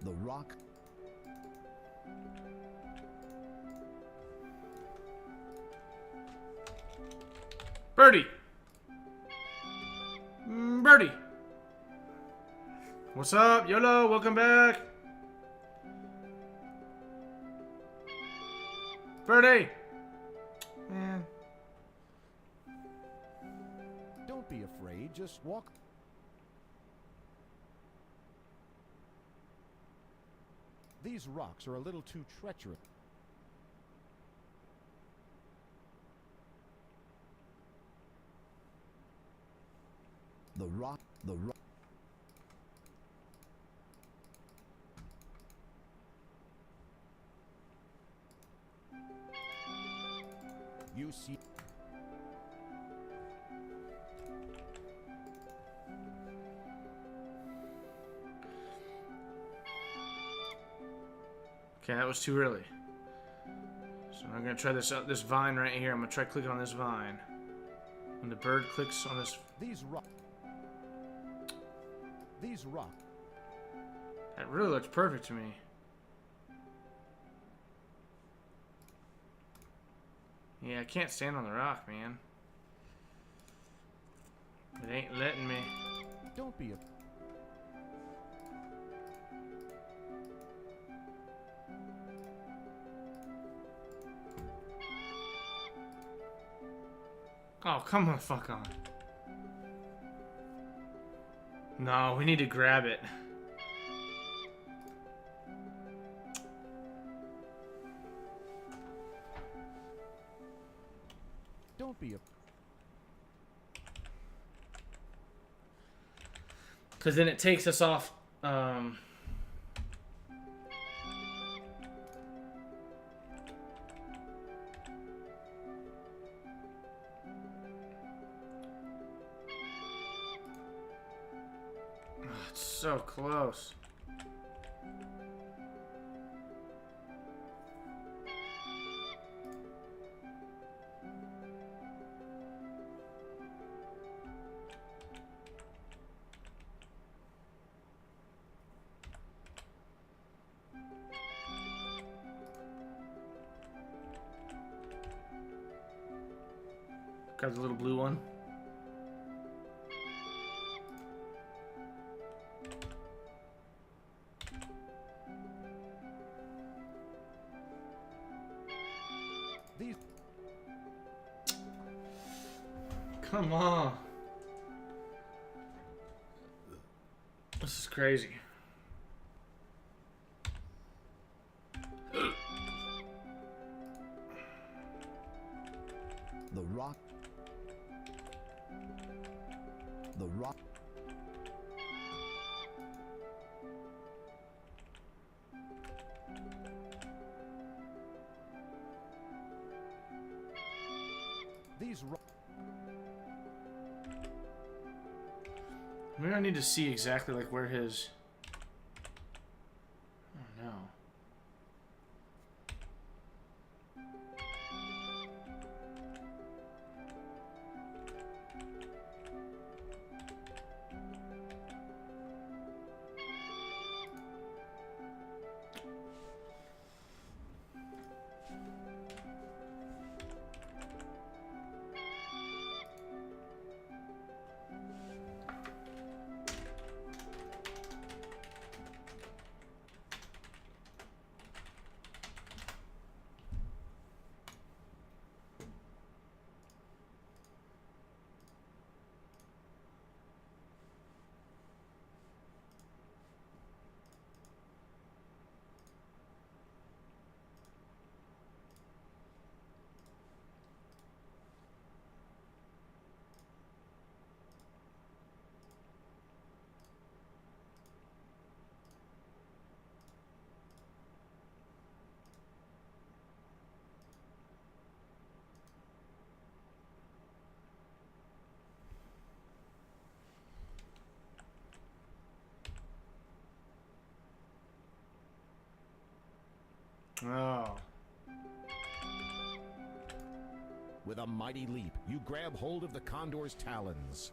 The rock. Birdie! Birdie! What's up, YOLO? Welcome back! Birdie! Man. Don't be afraid, just walk. These rocks are a little too treacherous. The rock. You see. Okay, that was too early. So I'm gonna try this vine right here. I'm gonna try clicking on this vine. When the bird clicks on this, These rocks. that really looks perfect to me. Yeah, I can't stand on the rock, man. It ain't letting me. Don't be a. Oh, come on, fuck on. No, we need to grab it. Don't be a. Because then it takes us off. It's so close. Got the little blue one. These. Come on. This is crazy. The rock. The rock. These rocks. Maybe I need to see exactly like where his. Oh no. Oh. With a mighty leap, you grab hold of the condor's talons.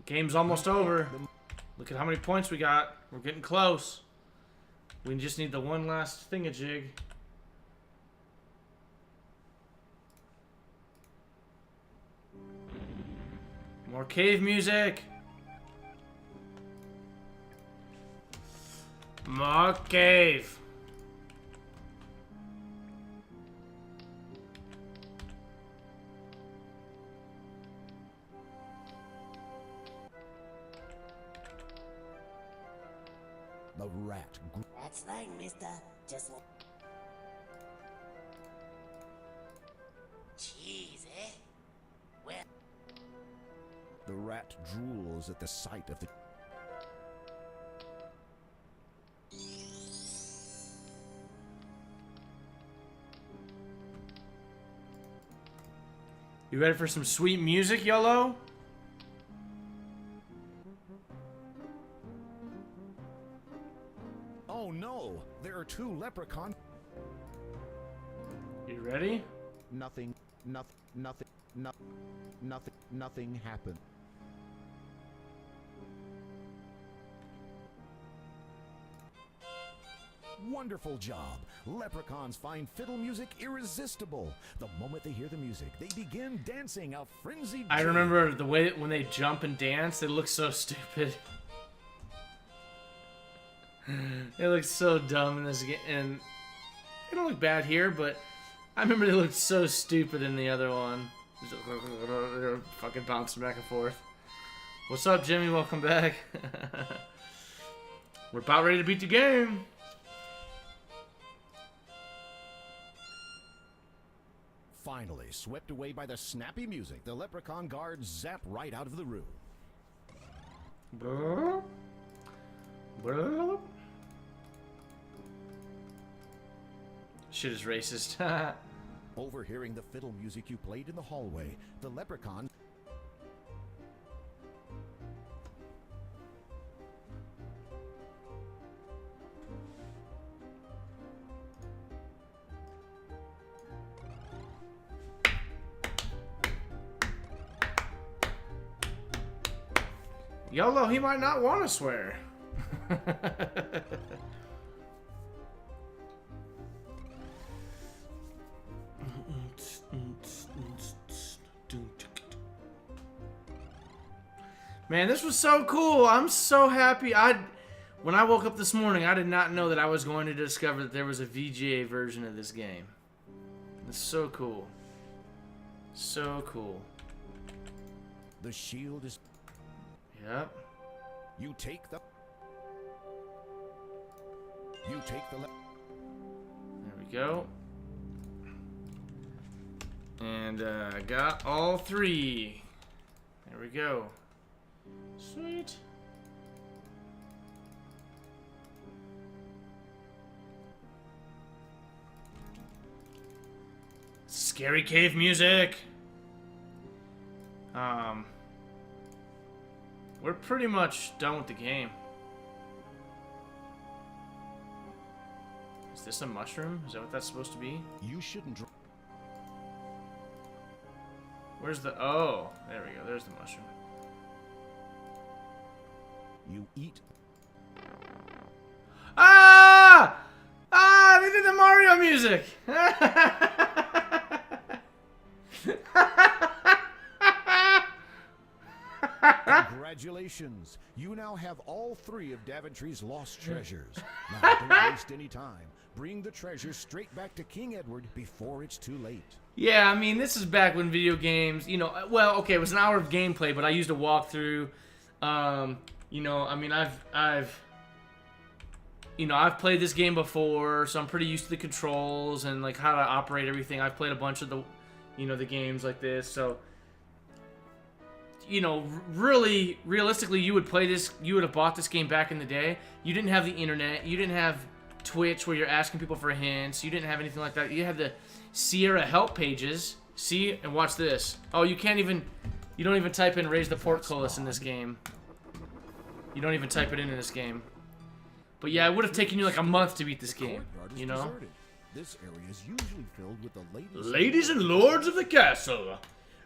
Game's almost over. Look at how many points we got. We're getting close. We just need the one last thingamajig. More cave music. More cave. The rat. That's fine, mister. Just... Jeez, eh? Well... The rat drools at the sight of the... You ready for some sweet music, YOLO? Oh no! There are two leprechauns. You ready? Nothing happened. Wonderful job. Leprechauns find fiddle music irresistible. The moment they hear the music, they begin dancing a frenzied I jig. remember the way when they jump and dance, they look so stupid. They look so dumb in this game, and they don't look bad here, but I remember they looked so stupid in the other one. They're fucking bouncing back and forth. What's up, Jimmy? Welcome back. We're about ready to beat the game. Finally, swept away by the snappy music, the leprechaun guards zap right out of the room. Brr. Brr. Shit is racist. Overhearing the fiddle music you played in the hallway, the leprechaun... YOLO, he might not want to swear. Man, this was so cool. I'm so happy. When I woke up this morning, I did not know that I was going to discover that there was a VGA version of this game. It's so cool. So cool. The shield is... Yep. You take the... There we go. And I got all three. There we go. Sweet. Scary cave music. We're pretty much done with the game. Is this a mushroom? Is that what that's supposed to be? You shouldn't... Where's the... Oh, there we go. There's the mushroom. You eat... Ah! Ah! They did the Mario music! Congratulations! You now have all three of Daventry's lost treasures. Now, don't waste any time. Bring the treasures straight back to King Edward before it's too late. Yeah, I mean, this is back when video games, you know, well, okay, it was an hour of gameplay, but I used a walkthrough. You know, I mean, I've you know, I've played this game before, so I'm pretty used to the controls and like how to operate everything. I've played a bunch of the, you know, the games like this, so you know, really, realistically, you would play this, you would have bought this game back in the day. You didn't have the internet, you didn't have Twitch where you're asking people for hints, you didn't have anything like that. You had the Sierra help pages. See, and watch this. Oh, you can't even, you don't even type in raise the portcullis in this game. You don't even type it in this game. But yeah, it would have taken you like a month to beat this game, you know? This area is usually filled with the Ladies and lords of the castle.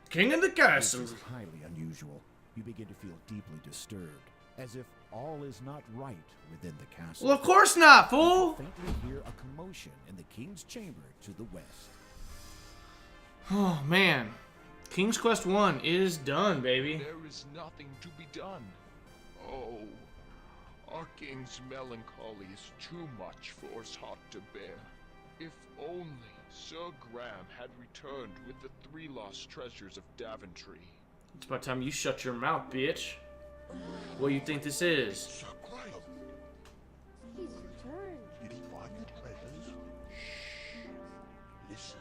King of the castle. This is highly unusual. You begin to feel deeply disturbed, as if all is not right within the castle. Well, of course not, fool! You faintly hear a commotion in the king's chamber to the west. Oh, man. King's Quest 1 is done, baby. There is nothing to be done. Oh, our king's melancholy is too much for his heart to bear. If only Sir Graham had returned with the 3 lost treasures of Daventry. It's about time you shut your mouth, bitch. What do you think this is? Sir Graham. He's returned. Did he find the treasures? Shh. Listen.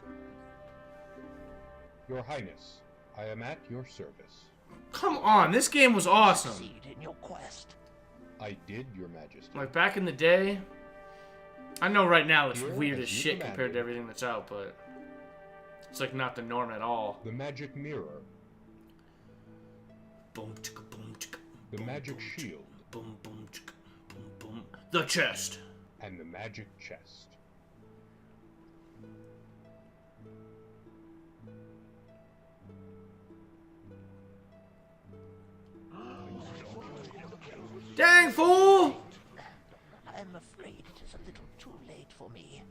Your Highness, I am at your service. Come on, this game was awesome. Succeed in your quest. I did, Your Majesty. Like back in the day, I know right now it's Here, weird as as you shit commanded. compared to everything that's out, but it's like not the norm at all. The magic mirror, Boom, chicka, boom, chicka, the boom, magic boom, shield, chicka, boom, boom, chicka, boom, boom. The chest. and the magic chest. Dang fool! I'm afraid it is a little too late for me,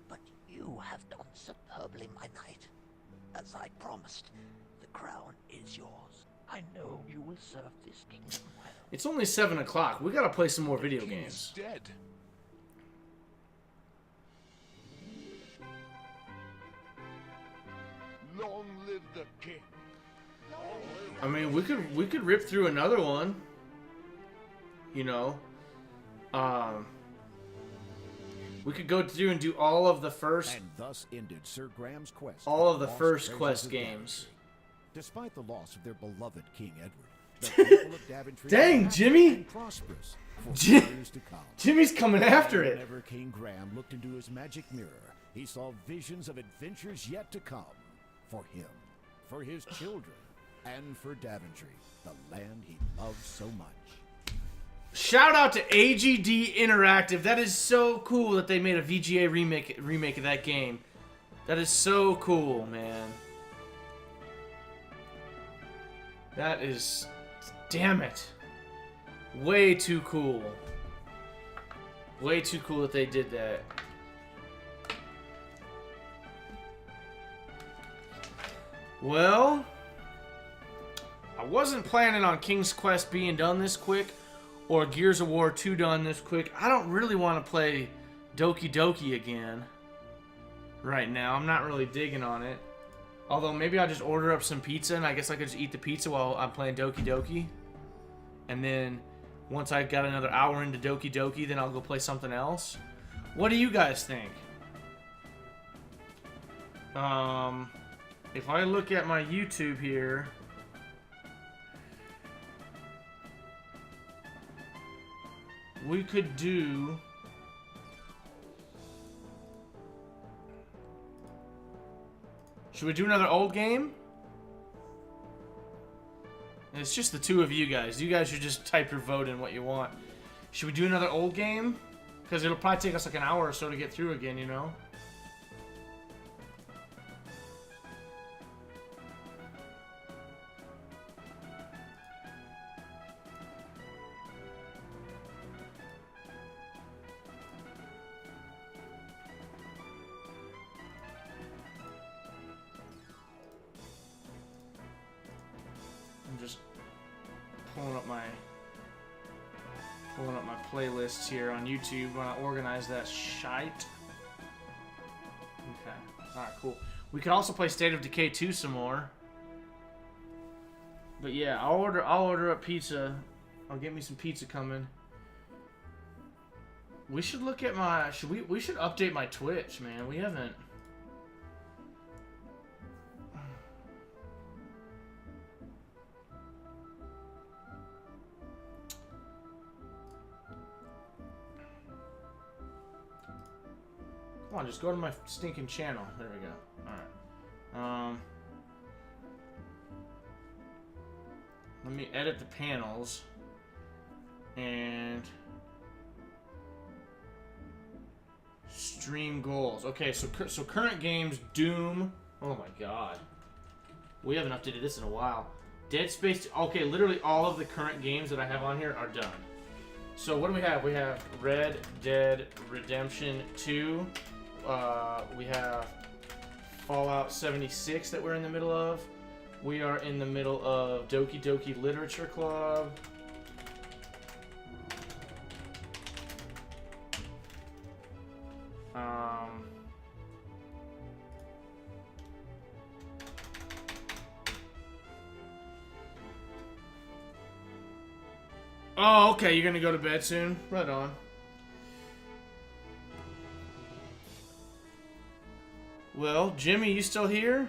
but you have done superbly, my knight. As I promised, the crown is yours. I know you will serve this kingdom well. It's only 7 o'clock. We gotta play some more video King games. is dead. Long live the king. I mean, we could rip through another one. You know, we could go through and do all of the first, And thus ended Sir Graham's quest. all of the Lost first treasures quest of games. Daventry. Despite the loss of their beloved King Edward, the people of Daventry Dang, were happy Jimmy! and prosperous for Jim- years to come. Jimmy's coming after And it. whenever King Graham looked into his magic mirror, he saw visions of adventures yet to come for him, for his children, and for Daventry, the land he loved so much. Shout out to AGD Interactive. That is so cool that they made a VGA remake of that game. That is so cool, man. That is, damn it, way too cool. Way too cool that they did that. Well, I wasn't planning on King's Quest being done this quick, or Gears of War 2 done this quick. I don't really want to play Doki Doki again right now. I'm not really digging on it. Although maybe I'll just order up some pizza and I guess I could just eat the pizza while I'm playing Doki Doki. And then once I got another hour into Doki Doki, then I'll go play something else. What do you guys think? If I look at my YouTube here, we could do... Should we do another old game? It's just the two of you guys. You guys should just type your vote in what you want. Should we do another old game? Because it'll probably take us like an hour or so to get through again, you know? I'm just pulling up my playlists here on YouTube when I organize that shite. Okay. Alright, cool. We could also play State of Decay 2 some more. But yeah, I'll order up pizza. I'll get me some pizza coming. We should look at my... We should update my Twitch, man. We haven't... Come on, just go to my stinking channel. There we go. Alright. Let me edit the panels. And... Stream goals. Okay, so current games, Doom. Oh my god. We haven't updated this in a while. Dead Space. Okay, literally all of the current games that I have on here are done. So what do we have? We have Red Dead Redemption 2. We have Fallout 76 that we're in the middle of. We are in the middle of Doki Doki Literature Club. Oh, okay, you're gonna go to bed soon? Right on. Well, Jimmy, you still here?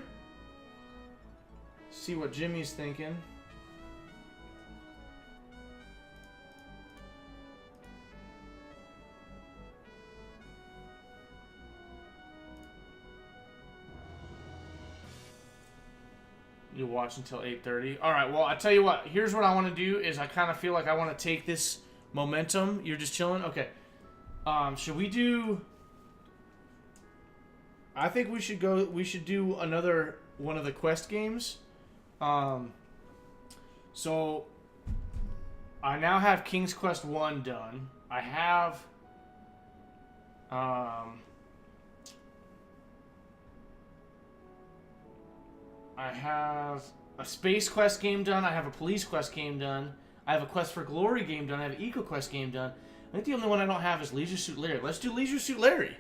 See what Jimmy's thinking. You watch until 8:30. All right. Well, I tell you what. Here's what I want to do. Is I kind of feel like I want to take this momentum. You're just chilling. Okay. Should we do? I think we should go. We should do another one of the quest games. So I now have King's Quest 1 done. I have. I have a Space Quest game done. I have a Police Quest game done. I have a Quest for Glory game done. I have an Eco Quest game done. I think the only one I don't have is Leisure Suit Larry. Let's do Leisure Suit Larry.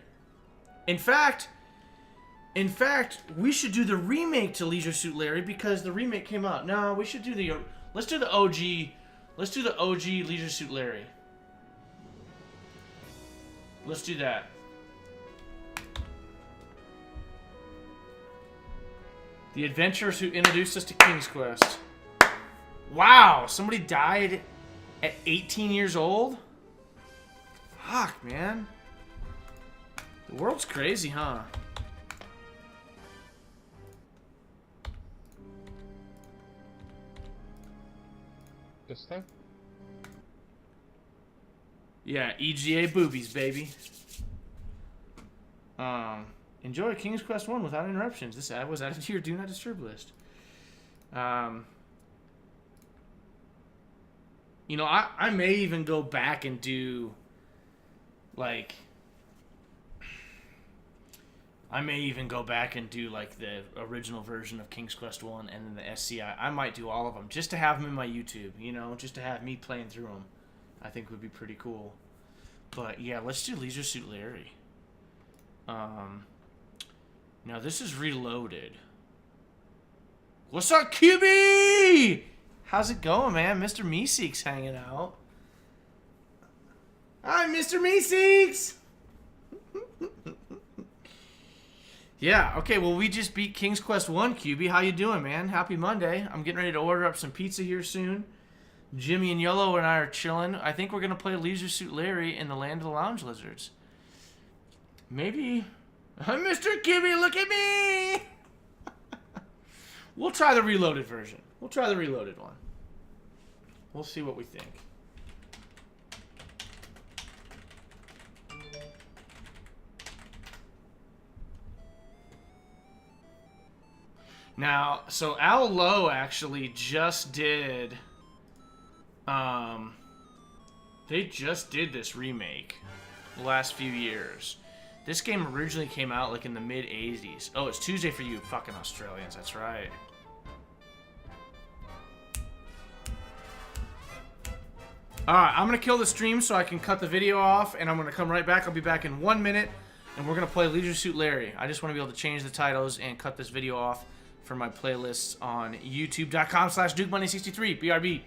In fact, we should do the remake to Leisure Suit Larry because the remake came out. No, we should do the... Let's do the OG... Let's do the OG Leisure Suit Larry. Let's do that. The adventurers who introduced us to King's Quest. Wow, somebody died at 18 years old? Fuck, man. The world's crazy, huh? This thing? Yeah, EGA boobies, baby. Enjoy King's Quest 1 without interruptions. This ad was added to your Do Not Disturb list. You know, I may even go back and do, like... I may even go back and do, like, the original version of King's Quest 1 and then the SCI. I might do all of them just to have them in my YouTube, you know? Just to have me playing through them. I think would be pretty cool. But, yeah, let's do Leisure Suit Larry. Now this is reloaded. What's up, QB? How's it going, man? Mr. Meeseeks hanging out. Hi, Mr. Meeseeks. Yeah, okay, well, we just beat King's Quest 1, QB. How you doing, man? Happy Monday. I'm getting ready to order up some pizza here soon. Jimmy and Yellow and I are chilling. I think we're going to play Leisure Suit Larry in the Land of the Lounge Lizards. Maybe... Mr. Kimmy, look at me! We'll try the reloaded version. We'll try the reloaded one. We'll see what we think. Now, so Al Lowe actually just did... they just did this remake the last few years. This game originally came out like in the mid-80s. Oh, it's Tuesday for you fucking Australians. That's right. Alright, I'm going to kill the stream so I can cut the video off, and I'm going to come right back. I'll be back in 1 minute, and we're going to play Leisure Suit Larry. I just want to be able to change the titles and cut this video off for my playlists on youtube.com/DukeMoney63. BRB.